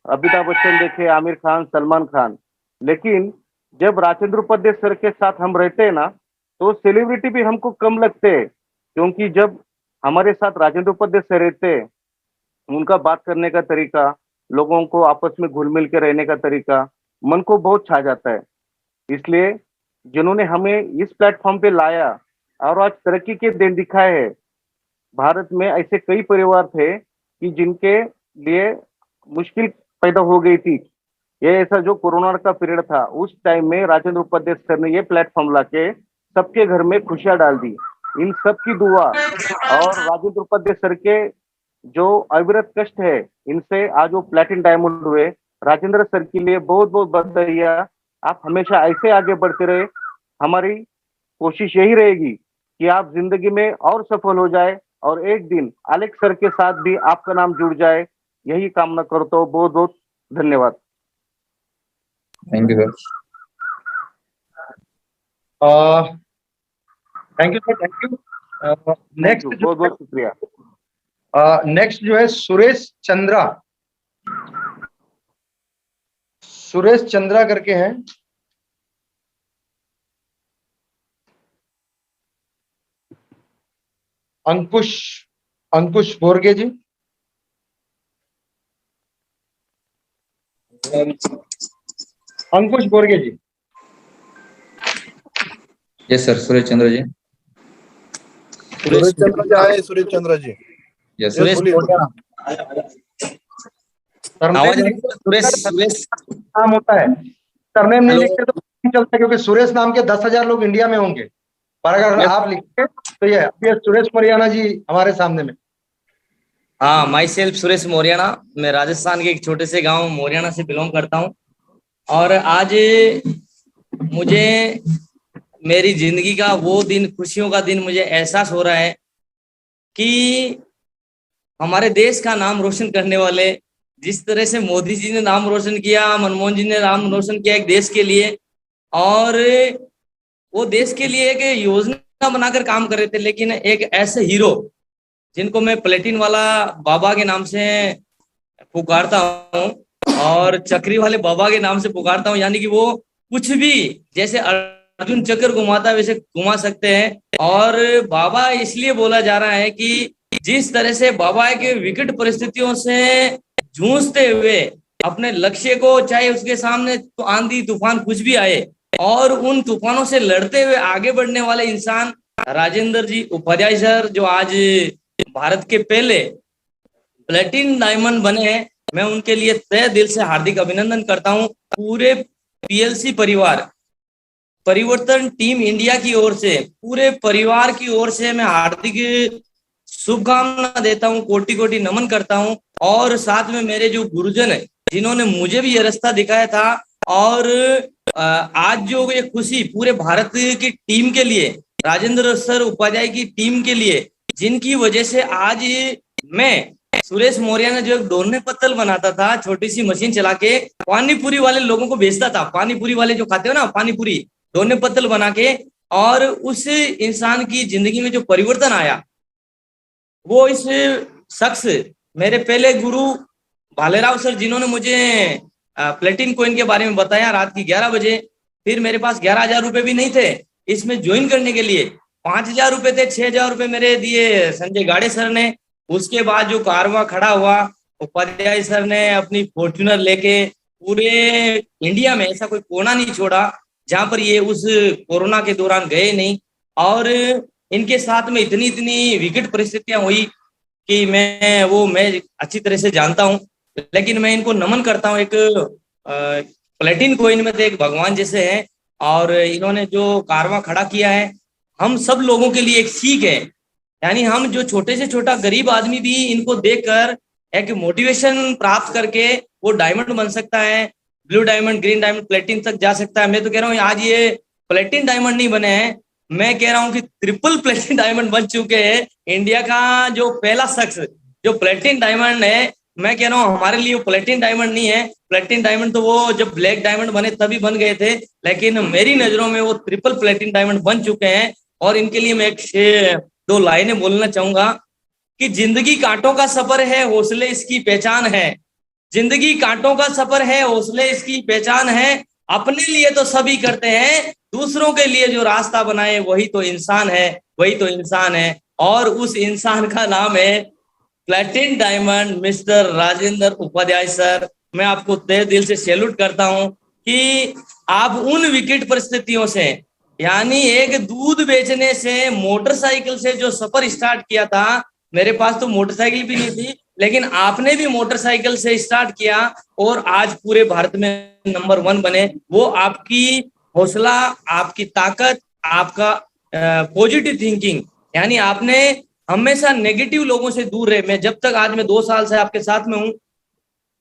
C: अमिताभ बच्चन देखे, आमिर खान, सलमान खान, लेकिन जब राजेंद्र उपाध्याय सर के साथ हम रहते हैं ना तो सेलिब्रिटी भी हमको कम लगते हैं, क्योंकि जब हमारे साथ राजेंद्र उपाध्याय सर रहते हैं उनका बात करने का तरीका, लोगों को आपस में घुल मिल के रहने का तरीका मन को बहुत छा जाता है। इसलिए जिन्होंने हमें इस प्लेटफॉर्म पे लाया और आज तरक्की के दिन दिखाए हैं। भारत में ऐसे कई परिवार थे कि जिनके लिए मुश्किल पैदा हो गई थी,
L: ये ऐसा जो कोरोना का पीरियड था उस टाइम में राजेंद्र उपाध्याय सर ने ये प्लेटफॉर्म लाके सबके घर में खुशियां डाल दी। इन सब की दुआ और राजेंद्र उपाध्याय सर के जो अविरत कष्ट है, इनसे आज वो प्लेटिन डायमंड हुए। राजेंद्र सर के लिए बहुत बहुत बधाइयाँ। आप हमेशा ऐसे आगे बढ़ते रहे। हमारी कोशिश यही रहेगी कि आप जिंदगी में और सफल हो जाए और एक दिन अलेक्स सर के साथ भी आपका नाम जुड़ जाए, यही कामना करता हूँ। बहुत बहुत धन्यवाद।
G: Thank you sir.
A: Thank you sir, thank you. Next
L: बहुत बहुत शुक्रिया।
A: नेक्स्ट जो है सुरेश चंद्रा, सुरेश चंद्रा करके हैं। अंकुश, अंकुश बोरगे जी। अंकुश बोरगे जी।
G: Yes sir, Suresh Chandra ji.
F: सुरेश चंद्र जी आए, सुरेश चंद्र जी।
G: यस
F: सुरेश
A: सुरेश नाम होता है, सरनेम नहीं लिखते तो नहीं चलता, क्योंकि सुरेश नाम के 10,000 लोग इंडिया में होंगे, पर अगर आप लिखते तो ये सुरेश मोरियाना जी हमारे सामने में।
M: हाँ, माई सेल्फ सुरेश मोरियाना। मैं राजस्थान के एक छोटे से गांव मोरियाना से बिलोंग करता हूँ और आज मुझे मेरी जिंदगी का वो दिन, खुशियों का दिन मुझे एहसास हो रहा है कि हमारे देश का नाम रोशन करने वाले, जिस तरह से मोदी जी ने नाम रोशन किया, मनमोहन जी ने नाम रोशन किया एक देश के लिए, और वो देश के लिए एक योजना बनाकर काम कर रहे थे, लेकिन एक ऐसे हीरो जिनको मैं प्लेटिन वाला बाबा के नाम से पुकारता हूँ और चक्री वाले बाबा के नाम से पुकारता हूँ, यानी कि वो कुछ भी जैसे अर्जुन चक्र घुमाता है वैसे घुमा सकते हैं। और बाबा इसलिए बोला जा रहा है कि जिस तरह से बाबा के विकट परिस्थितियों से जूझते हुए अपने लक्ष्य को, चाहे उसके सामने तो आंधी तूफान कुछ भी आए, और उन तूफानों से लड़ते हुए आगे बढ़ने वाले इंसान राजेंद्र जी उपाध्याय सर, जो आज भारत के पहले प्लेटिन डायमंड बने हैं, मैं उनके लिए तहे दिल से हार्दिक अभिनंदन करता हूं। पूरे पीएलसी परिवार, परिवर्तन टीम इंडिया की ओर से, पूरे परिवार की ओर से मैं हार्दिक शुभकामना देता हूं, कोटि कोटि नमन करता हूं। और साथ में मेरे जो गुरुजन है, जिन्होंने मुझे भी ये रास्ता दिखाया था, और आज जो ये खुशी पूरे भारत की टीम के लिए, राजेंद्र सर उपाध्याय की टीम के लिए, जिनकी वजह से आज मैं सुरेश मौर्य ने जो एक डोरने पत्तल बनाता था, छोटी सी मशीन चला के पानीपुरी वाले लोगों को बेचता था, पानीपुरी वाले जो खाते हो ना पानीपुरी, डोरने पत्तल बना के, और उस इंसान की जिंदगी में जो परिवर्तन आया, वो इस शख्स मेरे पहले गुरु भालेराव सर, जिन्होंने मुझे प्लेटिन कॉइन के बारे में बताया रात की 11 बजे। फिर मेरे पास 11,000 रुपए भी नहीं थे इसमें ज्वाइन करने के लिए, 5,000 रुपए थे, 6,000 रुपए मेरे दिए संजय गाड़े सर ने। उसके बाद जो कारवां खड़ा हुआ, उपाध्याय सर ने अपनी फॉर्च्यूनर लेके पूरे इंडिया में ऐसा कोई कोना नहीं छोड़ा जहां पर ये उस कोरोना के दौरान गए नहीं। और इनके साथ में इतनी इतनी विकट परिस्थितियां हुई कि मैं अच्छी तरह से जानता हूं, लेकिन मैं इनको नमन करता हूं। एक प्लेटिन कॉइन में तो एक भगवान जैसे हैं, और इन्होंने जो कारवां खड़ा किया है, हम सब लोगों के लिए एक सीख है। यानी हम जो छोटे से छोटा गरीब आदमी भी इनको देखकर एक मोटिवेशन प्राप्त करके वो डायमंड बन सकता है, ब्लू डायमंड, ग्रीन डायमंड, प्लेटिन तक जा सकता है। मैं तो कह रहा हूँ आज ये प्लेटिन डायमंड नहीं बने हैं, मैं कह रहा हूँ कि ट्रिपल प्लेटिन डायमंड बन चुके हैं। इंडिया का जो पहला शख्स जो प्लेटिन डायमंड है, मैं कह रहा हूँ हमारे लिए वो प्लेटिन डायमंड नहीं है। प्लेटिन डायमंड तो वो जब ब्लैक डायमंड बने तभी बन गए थे, लेकिन मेरी नजरों में वो ट्रिपल प्लेटिन डायमंड बन चुके हैं। और इनके लिए मैं एक 2 लाइनें बोलना चाहूंगा कि जिंदगी कांटों का सफर है, हौसले इसकी पहचान है। जिंदगी कांटों का सफर है, हौसले इसकी पहचान है। अपने लिए तो सभी करते हैं, दूसरों के लिए जो रास्ता बनाए वही तो इंसान है, वही तो इंसान है। और उस इंसान का नाम है platinum diamond mister Rajendra Upadhyay sir. मैं आपको तहे दिल से सैल्यूट करता हूं कि आप उन विकट परिस्थितियों से, यानी एक दूध बेचने से मोटरसाइकिल से जो सफर स्टार्ट किया था, मेरे पास तो मोटरसाइकिल भी नहीं थी, लेकिन आपने भी मोटरसाइकिल से स्टार्ट किया और आज पूरे भारत में नंबर 1 बने। वो आपकी हौसला, आपकी ताकत, आपका पॉजिटिव थिंकिंग, यानी आपने हमेशा नेगेटिव लोगों से दूर रहे। मैं जब तक, आज मैं 2 साल से आपके साथ में हूँ,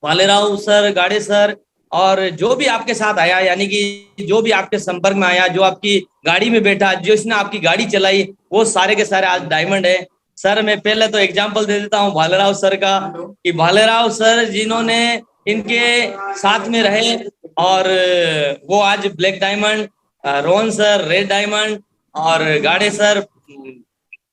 M: वालेराव सर, गाड़े सर और जो भी आपके साथ आया, यानी कि जो भी आपके संपर्क में आया, जो आपकी गाड़ी में बैठा, जिसने आपकी गाड़ी चलाई, वो सारे के सारे आज डायमंड है। सर मैं पहले तो एग्जांपल दे देता हूँ भालेराव सर का, कि भालेराव सर जिन्होंने इनके साथ में रहे और वो आज black diamond, Rohan sir red diamond और गाड़े sir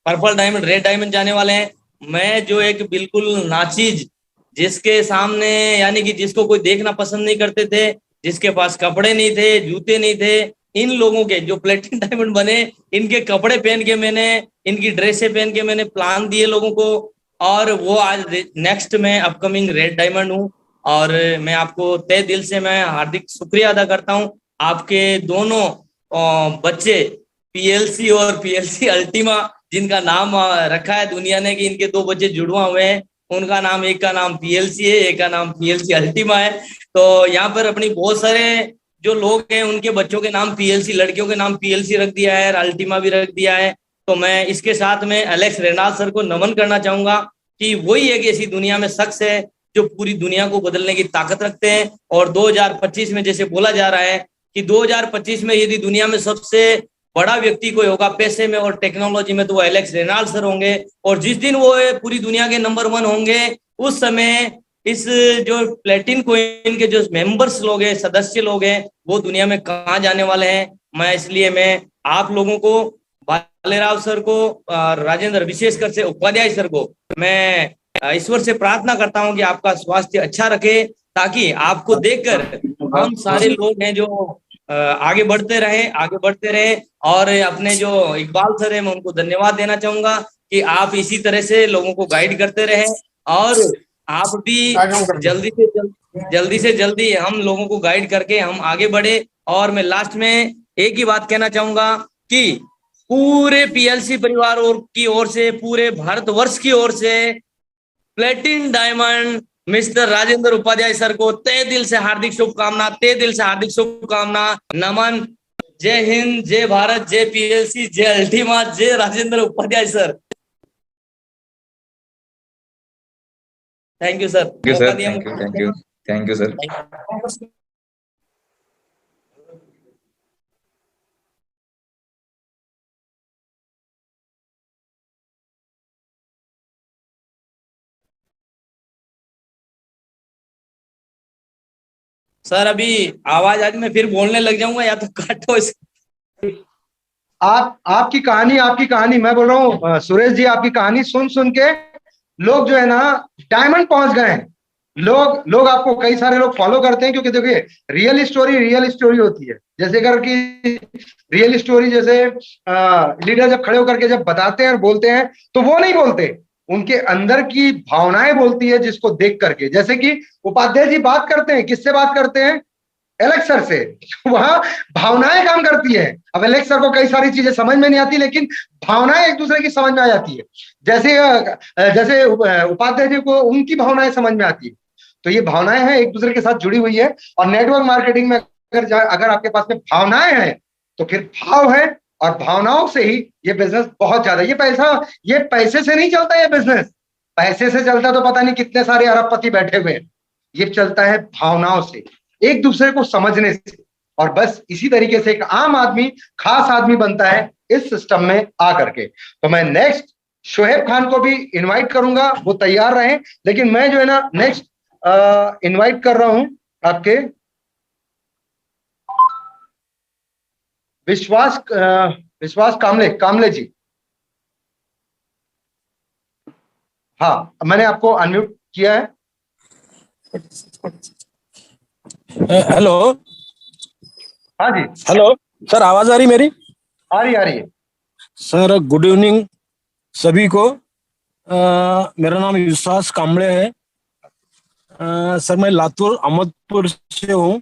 M: purple diamond, red diamond जाने वाले हैं। मैं जो एक बिल्कुल नाचीज, जिसके सामने यानी कि जिसको कोई देखना पसंद नहीं करते थे, जिसके पास कपड़े नहीं थे, जूते नहीं थे, इन लोगों के जो प्लेटिनम डायमंड बने, इनके कपड़े पहन के मैंने, इनकी ड्रेसें पहन के मैंने प्लान दिए लोगों को, और वो आज नेक्स्ट में अपकमिंग रेड डायमंड हूँ। और मैं आपको तहे दिल से मैं हार्दिक शुक्रिया अदा करता हूँ। आपके दोनों बच्चे पीएलसी और पीएलसी अल्टीमा, जिनका नाम रखा है दुनिया ने कि इनके 2 बच्चे जुड़वा हुए हैं, उनका नाम, एक का नाम पीएलसी है, एक का नाम पीएलसी अल्टीमा है। तो यहाँ पर अपनी बहुत सारे जो लोग हैं उनके बच्चों के नाम पीएलसी, लड़कियों के नाम पीएलसी रख दिया है, अल्टीमा भी रख दिया है। तो मैं इसके साथ में एलेक्स रेनाल्ड सर को नमन करना चाहूंगा कि वही एक ऐसी दुनिया में शख्स है जो पूरी दुनिया को बदलने की ताकत रखते हैं। और 2025 में जैसे बोला जा रहा है कि 2025 में यदि दुनिया में सबसे बड़ा व्यक्ति कोई होगा पैसे में और टेक्नोलॉजी में, तो वो एलेक्स रेनाल्ड सर होंगे। और जिस दिन वो पूरी दुनिया के नंबर 1 होंगे, उस समय इस जो प्लेटिन कॉइन के जो मेंबर्स लोग हैं, सदस्य लोग हैं, वो दुनिया में कहाँ जाने वाले हैं। मैं इसलिए मैं आप लोगों को, भालेराव सर को, राजेंद्र, विशेषकर से उपाध्याय सर को मैं ईश्वर से प्रार्थना करता हूँ कि आपका स्वास्थ्य अच्छा रखे, ताकि आपको देखकर हम सारे लोग हैं जो आगे बढ़ते रहे। और अपने जो इकबाल सर है, मैं उनको धन्यवाद देना चाहूंगा कि आप इसी तरह से लोगों को गाइड करते रहे, और आप भी जल्दी से जल्दी हम लोगों को गाइड करके हम आगे बढ़े। और मैं लास्ट में एक ही बात कहना चाहूंगा कि पूरे पीएलसी परिवार की ओर से, पूरे भारतवर्ष की ओर से platinum diamond mister Rajendra Upadhyay sir को तहे दिल से हार्दिक शुभकामना, नमन। जय हिंद, जय भारत, जय पीएलसी, जय अल्टीमा, जय Rajendra Upadhyay sir. Thank you sir.
G: Thank you sir.
M: Sir अभी आवाज, आज मैं फिर बोलने लग जाऊंगा, या तो काटो इस।
A: आपकी कहानी मैं बोल रहा हूँ सुरेश जी, आपकी कहानी सुन के लोग जो है ना डायमंड पहुंच गए हैं। लोग आपको, कई सारे लोग फॉलो करते हैं, क्योंकि देखिए रियल स्टोरी होती है। जैसे अगर कि रियल स्टोरी, जैसे लीडर जब खड़े होकर के जब बताते हैं और बोलते हैं, तो वो नहीं बोलते, उनके अंदर की भावनाएं बोलती है, जिसको देख करके। जैसे कि उपाध्याय जी बात करते हैं, किससे बात करते हैं? एलेक्स सर से। वहां भावनाएं काम करती है। अब एलेक्स सर को कई सारी चीजें समझ में नहीं आती, लेकिन भावनाएं एक दूसरे की समझ में आ जाती है। जैसे उपाध्याय जी को उनकी भावनाएं समझ में आती है। तो ये भावनाएं हैं, एक दूसरे के साथ जुड़ी हुई है। और नेटवर्क मार्केटिंग में अगर आपके पास में भावनाएं हैं, तो फिर भाव है, और भावनाओं से ही ये बिजनेस बहुत ज्यादा, ये पैसे से नहीं चलता। ये बिजनेस पैसे से चलता तो पता नहीं कितने सारे अरबपति बैठे हुए हैं। ये चलता है भावनाओं से, एक दूसरे को समझने से। और बस इसी तरीके से एक आम आदमी खास आदमी बनता है इस सिस्टम में आकर के। तो मैं नेक्स्ट शोएब खान को भी इनवाइट करूंगा, वो तैयार रहे। लेकिन मैं जो है ना नेक्स्ट इनवाइट कर रहा हूं आपके विश्वास कामले जी। हाँ, मैंने आपको अनम्यूट किया है।
N: हेलो।
A: हाँ जी।
N: हेलो सर, आवाज आ रही मेरी?
A: आ रही है
N: सर। गुड इवनिंग सभी को। मेरा नाम विश्वास कामले है। सर मैं लातूर अहमदपुर से हूँ।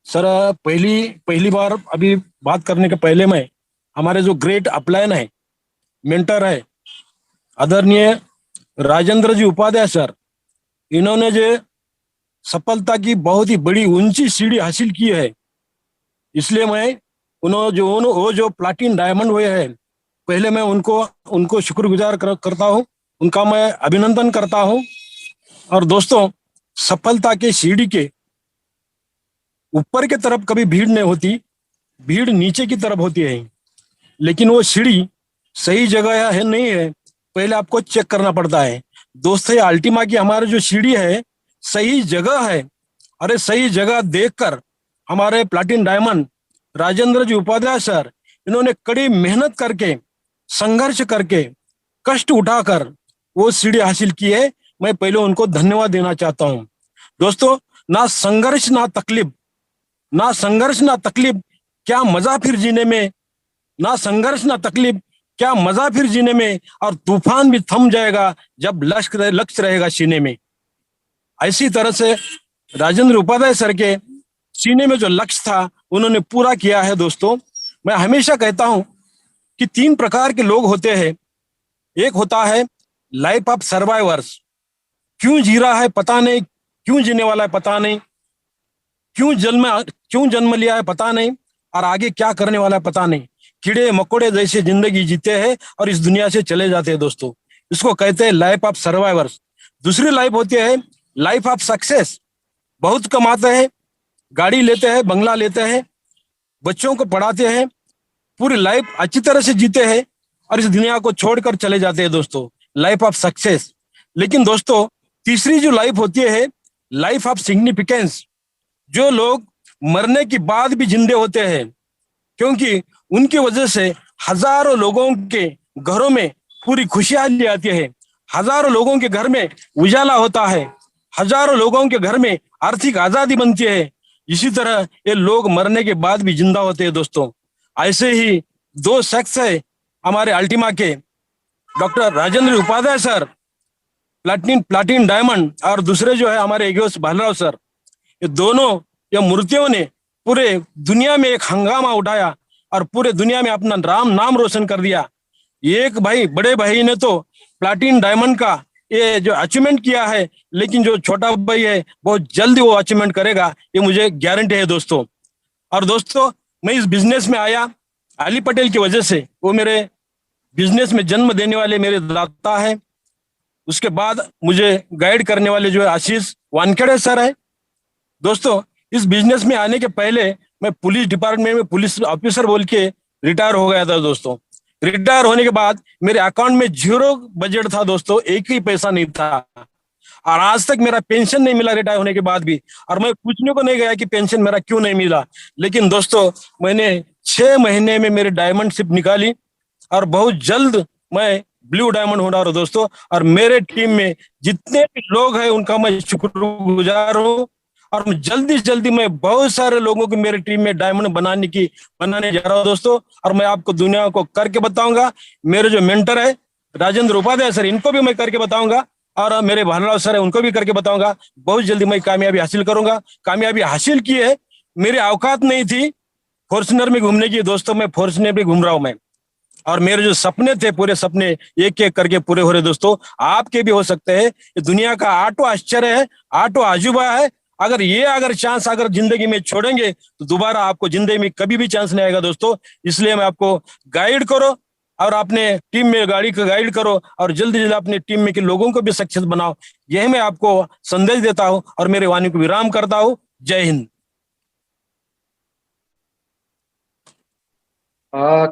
N: सर पहली बार अभी बात करने के पहले मैं, हमारे जो ग्रेट अपलाइन है, मेंटर है, आदरणीय राजेंद्र जी उपाध्याय सर, इन्होंने जो सफलता की बहुत ही बड़ी ऊंची सीढ़ी हासिल की है, इसलिए मैं वो जो प्लाटिन डायमंड हुए हैं, पहले मैं उनको शुक्रगुजार करता हूं, उनका मैं अभिनंदन करता हूं। और दोस्तों, सफलता के सीढ़ी के ऊपर की तरफ कभी भीड़ नहीं होती, भीड़ नीचे की तरफ होती है। लेकिन वो सीढ़ी सही जगह है नहीं है, पहले आपको चेक करना पड़ता है। दोस्तों, ये अल्टीमा की हमारी जो सीढ़ी है सही जगह है। अरे सही जगह देखकर हमारे प्लाटिन डायमंड राजेंद्र जी उपाध्याय सर, इन्होंने कड़ी मेहनत करके, संघर्ष करके, कष्ट उठाकर वो सीढ़ी हासिल की है। मैं पहले उनको धन्यवाद देना चाहता हूं। दोस्तों, ना संघर्ष ना तकलीफ, क्या मजा फिर जीने में, ना संघर्ष ना तकलीफ, क्या मजा फिर जीने में। और तूफान भी थम जाएगा जब लक्ष्य रहेगा सीने में। ऐसी तरह से राजेंद्र उपाध्याय सर के सीने में जो लक्ष्य था उन्होंने पूरा किया है। दोस्तों, मैं हमेशा कहता हूं कि 3 प्रकार के लोग होते हैं। एक होता है लाइफ ऑफ सर्वाइवर्स, क्यों जी रहा है पता नहीं, क्यों जीने वाला है पता नहीं, क्यों जन्म लिया है पता नहीं, और आगे क्या करने वाला है पता नहीं। कीड़े मकोड़े जैसे जिंदगी जीते हैं और इस दुनिया से चले जाते हैं। दोस्तों, इसको कहते हैं लाइफ ऑफ सर्वाइवर्स। दूसरी लाइफ होती है लाइफ ऑफ सक्सेस, बहुत कमाते हैं, गाड़ी लेते हैं, बंगला लेते हैं, बच्चों को पढ़ाते हैं, पूरी लाइफ अच्छी तरह से जीते हैं और इस दुनिया को छोड़कर चले जाते हैं। दोस्तों, लाइफ ऑफ सक्सेस। लेकिन दोस्तों, तीसरी जो लाइफ होती है लाइफ ऑफ सिग्निफिकेंस, जो लोग मरने के बाद भी जिंदे होते हैं, क्योंकि उनकी वजह से हजारों लोगों के घरों में पूरी खुशहाली आती है, हजारों लोगों के घर में उजाला होता है, हजारों लोगों के घर में आर्थिक आजादी बनती है। इसी तरह ये लोग मरने के बाद भी जिंदा होते हैं। दोस्तों, ऐसे ही 2 शख्स है हमारे अल्टीमा के, doctor Rajendra Upadhyay sir platinum diamond, और दूसरे जो है हमारे एगोस भालराव सर। ये दोनों मूर्तियों ने पूरे दुनिया में एक हंगामा उठाया और पूरे दुनिया में अपना नाम रोशन कर दिया। एक भाई, बड़े भाई ने तो प्लाटिन डायमंड का ये जो अचीवमेंट किया है, लेकिन जो छोटा भाई है बहुत जल्दी वो अचीवमेंट करेगा, ये मुझे गारंटी है। दोस्तों, और दोस्तों, मैं इस बिजनेस में आया अली पटेल की वजह से। वो मेरे बिजनेस में जन्म देने वाले मेरे दाता है। उसके बाद मुझे गाइड करने वाले जो है आशीष वानखेड़े सर है। दोस्तों, इस बिजनेस में आने के पहले मैं पुलिस डिपार्टमेंट में पुलिस ऑफिसर बोल के रिटायर हो गया था। दोस्तों, रिटायर होने के बाद मेरे अकाउंट में 0 बजट था। दोस्तों, एक ही पैसा नहीं था, और आज तक मेरा पेंशन नहीं मिला रिटायर होने के बाद भी। और मैं पूछने को नहीं गया कि पेंशन मेरा क्यों नहीं मिला। लेकिन दोस्तों, मैंने 6 महीने में मेरी डायमंड शिप निकाली और बहुत जल्द मैं ब्लू डायमंड हो रहा हूं। दोस्तों, और मेरे टीम में जितने भी लोग हैं उनका मैं शुक्रगुजार हूँ। और जल्दी जल्दी मैं बहुत सारे लोगों को मेरे टीम में डायमंड बनाने जा रहा हूँ। दोस्तों, और मैं आपको दुनिया को करके बताऊंगा। मेरे जो मेंटर है राजेंद्र उपाध्याय सर, इनको भी मैं करके बताऊंगा, और मेरे भानुलाल सर है उनको भी करके बताऊंगा। बहुत जल्दी मैं कामयाबी हासिल करूंगा। कामयाबी हासिल की है, मेरी औकात नहीं थी फॉर्च्यूनर में घूमने की। दोस्तों, मैं फॉर्च्यूनर भी घूम रहा हूं मैं, और मेरे जो सपने थे पूरे सपने एक एक करके पूरे हो रहे। दोस्तों, आपके भी हो सकते हैं। ये दुनिया का आठवां आश्चर्य है, आठवां अजूबा है। अगर चांस अगर जिंदगी में छोड़ेंगे तो दोबारा आपको जिंदगी में कभी भी चांस नहीं आएगा। दोस्तों, इसलिए मैं आपको गाइड करो और अपने टीम में गाइड करो, और जल्दी जल्दी अपने टीम में के लोगों को भी सक्सेस बनाओ। यही मैं आपको संदेश देता हूं और मेरे वाणी को विराम करता हूं। जय Hind.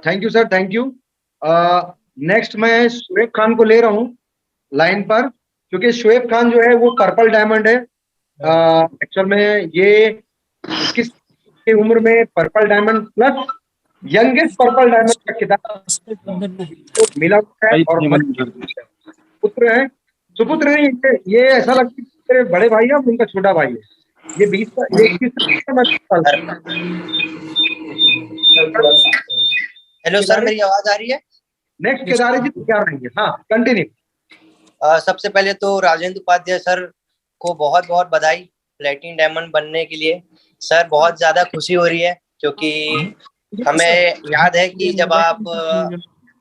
A: Thank you sir, thank you. Next मैं शुएब खान को ले रहा हूँ लाइन पर, क्योंकि शुएब खान जो है वो पर्पल डायमंड है। एक्चुअल में ये इसकी उम्र में purple diamond plus youngest purple diamond का खिताब मिला है, और पुत्र है, सुपुत्र नहीं, ये ऐसा लगता है मेरे बड़े भाई है, उनका छोटा भाई है। ये 21
O: हेलो सर, मेरी आवाज आ रही है?
A: नेक्स्ट केदारी जी तैयार रहेंगे। हाँ, कंटिन्यू।
O: सबसे पहले तो राजेंद्र उपाध्याय सर को बहुत बहुत बधाई प्लेटिन डायमंड बनने के लिए। सर, बहुत ज्यादा खुशी हो रही है, क्योंकि हमें याद है कि जब आप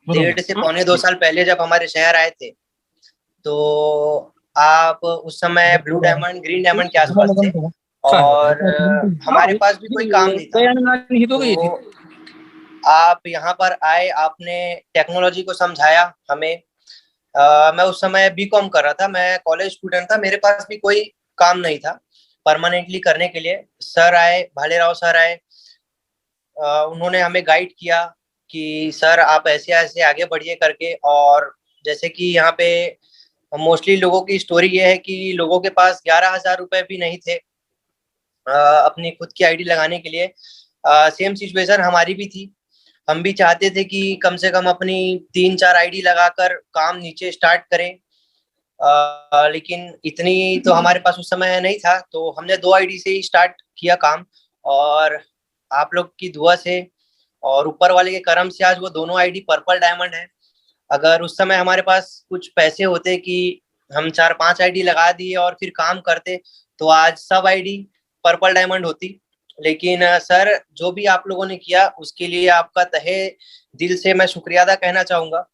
O: 1.5 से 2 साल पहले जब हमारे शहर आए थे, तो आप उस समय ब्लू डायमंड, ग्रीन डायमंड के आसपास थे और हमारे पास भी कोई काम नहीं था। तो आप यहाँ पर आए, आपने टेक्नोलॉजी को समझाया हमें। मैं उस समय बीकॉम कर रहा था, मैं कॉलेज स्टूडेंट था, मेरे पास भी कोई काम नहीं था परमानेंटली करने के लिए। सर आए, भालेराव सर आए, उन्होंने हमें गाइड किया कि सर आप ऐसे ऐसे आगे बढ़िए करके। और जैसे कि यहाँ पे मोस्टली लोगों की स्टोरी ये है कि लोगों के पास 11,000 रुपए भी नहीं थे अपनी खुद की आईडी लगाने के लिए। सेम सिचुएशन हमारी भी थी, हम भी चाहते थे कि कम से कम अपनी 3-4 आईडी लगाकर काम नीचे स्टार्ट करें, लेकिन इतनी तो हमारे पास उस समय नहीं था, तो हमने 2 आईडी से ही स्टार्ट किया काम। और आप लोग की दुआ से और ऊपर वाले के करम से आज वो दोनों आईडी पर्पल डायमंड है। अगर उस समय हमारे पास कुछ पैसे होते कि हम 4-5 आईडी लगा दिए और फिर काम करते, तो आज सब आईडी पर्पल डायमंड होती। लेकिन सर, जो भी आप लोगों ने किया उसके लिए आपका तहे दिल से मैं शुक्रिया अदा कहना चाहूँगा।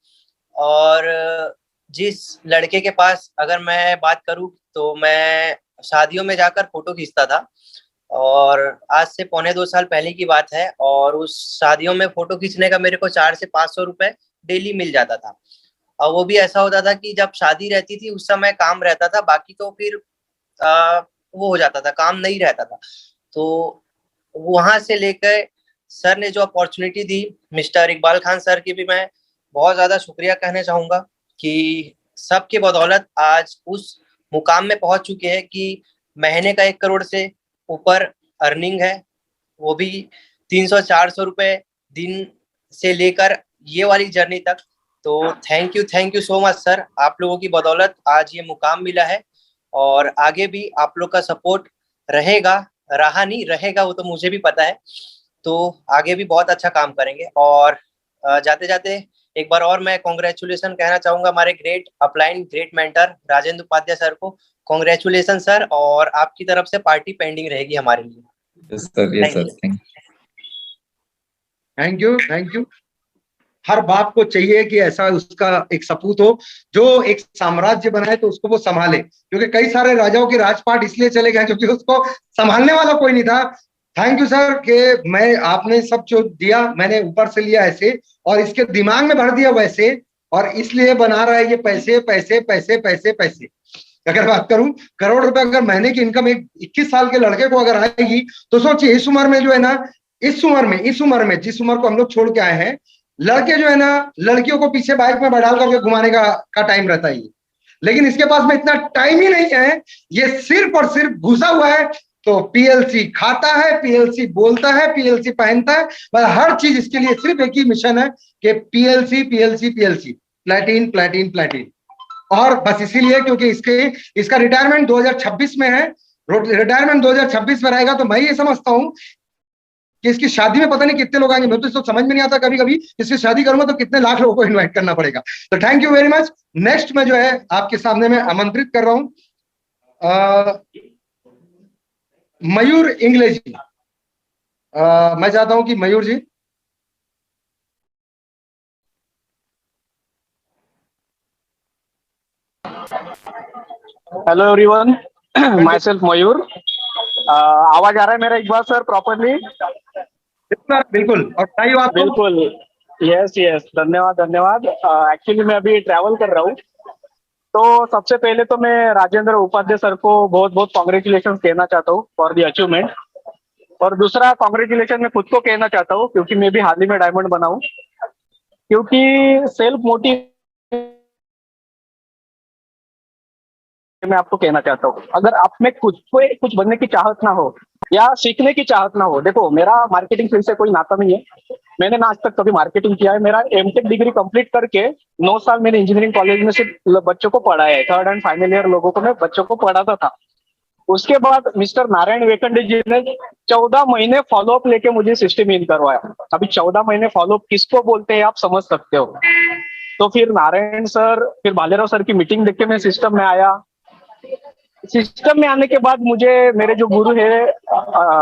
O: और जिस लड़के के पास अगर मैं बात करूँ तो मैं शादियों में जाकर फोटो खींचता था, और आज से 1.25-2 साल पहले की बात है, और उस शादियों में फोटो खींचने का मेरे को 400 से 500 रुपए डेली मिल जाता था। और वो भी ऐसा होता था कि जब शादी रहती थी उस समय काम रहता था, बाकी तो फिर वो हो जाता था, काम नहीं रहता था। तो वहां से लेकर सर ने जो अपॉर्चुनिटी दी, मिस्टर इकबाल खान सर की भी मैं बहुत ज्यादा शुक्रिया कहना चाहूंगा कि सबके बदौलत आज उस मुकाम में पहुंच चुके हैं कि महीने का 1 करोड़ से ऊपर अर्निंग है, वो भी 300-400 रुपए दिन से लेकर ये वाली जर्नी तक। तो thank you so much sir, आप लोगों की बदौलत आज ये मुकाम मिला है, और आगे भी आप लोग का सपोर्ट रहेगा, रहा नहीं रहेगा वो तो मुझे भी पता है। तो आगे भी बहुत अच्छा काम करेंगे। और जाते जाते एक बार और मैं कॉन्ग्रेचुलेसन कहना चाहूंगा हमारे great upline, great mentor Rajendra Upadhyay sir को। कॉन्ग्रेचुलेसन सर, और आपकी तरफ से पार्टी पेंडिंग रहेगी हमारे लिए।
G: Yes sir,
A: thank you. हर बाप को चाहिए कि ऐसा उसका एक सपूत हो जो एक साम्राज्य बनाए तो उसको वो संभाले, क्योंकि कई सारे राजाओं के राजपाट इसलिए चले गए क्योंकि उसको संभालने वाला कोई नहीं था। थैंक यू सर कि मैं आपने सब जो दिया मैंने ऊपर से लिया ऐसे, और इसके दिमाग में भर दिया वैसे, और इसलिए बना रहा है ये पैसे पैसे पैसे पैसे पैसे। अगर बात करूं करोड़ रुपए अगर महीने की इनकम एक 21 साल के लड़के को अगर आएगी, तो सोचिए इस उम्र में जो है ना, इस उम्र में जिस उम्र को हम लोग छोड़ के आए हैं, लड़के जो है ना लड़कियों को पीछे बाइक में बैठा करके घुमाने का टाइम रहता है, लेकिन इसके पास में इतना टाइम ही नहीं है। ये सिर्फ और सिर्फ घुसा हुआ है, तो पीएलसी खाता है, पीएलसी बोलता है, पीएलसी पहनता है, मतलब हर चीज इसके लिए सिर्फ एक ही मिशन है कि पीएलसी पीएलसी पीएलसी, प्लेटिन प्लेटिन प्लेटिन। और बस इसीलिए क्योंकि इसका रिटायरमेंट 2026 में है, रिटायरमेंट 2026 में रहेगा, तो मैं ये समझता हूं कि इसकी शादी में पता नहीं कितने लोग आएंगे, मैं तो इसको समझ में नहीं आता। कभी कभी इसकी शादी करूंगा तो कितने लाख लोगों को इनवाइट करना पड़ेगा। तो thank you very much. Next में जो है आपके सामने मैं आमंत्रित कर रहा हूं मयूर इंगले जी। मैं चाहता हूं कि मयूर जी।
P: हेलो एवरीवन, माई सेल्फ मयूर। आवाज आ रहा है मेरा एक बार सर प्रॉपरली?
A: बिल्कुल, और
P: बिल्कुल, यस, धन्यवाद। एक्चुअली मैं अभी ट्रैवल कर रहा हूँ, तो सबसे पहले तो मैं राजेंद्र उपाध्याय सर को बहुत बहुत कॉन्ग्रेचुलेशन कहना चाहता हूँ फॉर द अचीवमेंट। और दूसरा कॉन्ग्रेचुलेशन मैं खुद को कहना चाहता हूँ क्योंकि मैं भी हाल ही में डायमंड बना हूँ, क्योंकि सेल्फ मोटिव मैं आपको कहना चाहता हूँ, अगर आप में कुछ बनने की चाहत ना हो या सीखने की चाहत ना हो, देखो मेरा मार्केटिंग फील्ड से कोई नाता नहीं है, मैंने ना आज तक कभी मार्केटिंग किया है। मेरा एमटेक डिग्री कंप्लीट करके 9 साल मैंने इंजीनियरिंग कॉलेज में सिर्फ बच्चों को पढ़ाया है, 3rd एंड फाइनल ईयर लोगों को मैं बच्चों को पढ़ाता था। उसके बाद मिस्टर नारायण वेकंडे जी ने 14 महीने फॉलोअप लेके मुझे सिस्टम इन करवाया। अभी 14 महीने फॉलोअप किसको बोलते हैं आप समझ सकते हो। तो फिर नारायण सर, फिर भालेराव सर की मीटिंग देख के मैं सिस्टम में आया। सिस्टम में आने के बाद मुझे मेरे जो गुरु है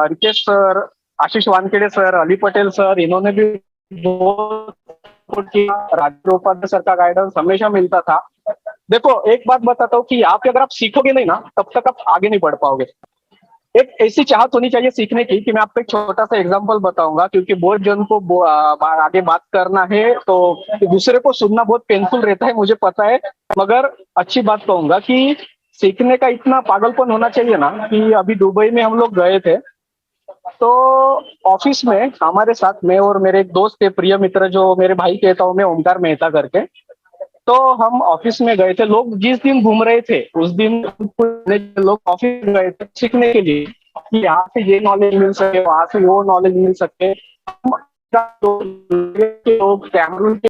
P: रिकेश सर, आशीष वानखेड़े सर, अली पटेल सर, इन्होंने भी बहुत सपोर्ट किया, राजेंद्र उपाध्याय सर का गाइडेंस हमेशा मिलता था। देखो एक बात बताता हूँ कि यहाँ पे अगर आप सीखोगे नहीं ना तब तक आप आगे नहीं बढ़ पाओगे। एक ऐसी चाहत होनी चाहिए सीखने की कि मैं आपको एक छोटा सा एग्जांपल बताऊंगा, क्योंकि बहुत जन को आगे बात करना है तो दूसरे को सुनना बहुत पेनफुल रहता है, मुझे पता है, मगर अच्छी बात कहूंगा कि सीखने का इतना पागलपन होना चाहिए ना कि अभी दुबई में हम लोग गए थे तो ऑफिस में हमारे साथ मैं और मेरे एक दोस्त थे, प्रिय मित्र, जो मेरे भाई कहता हूँ मैं, ओमकार मेहता करके। तो हम ऑफिस में गए थे, लोग जिस दिन घूम रहे थे उस दिन लोग ऑफिस गए थे सीखने के लिए कि यहाँ से ये नॉलेज मिल सके, वहां से वो नॉलेज मिल सके। लोग कैमरून के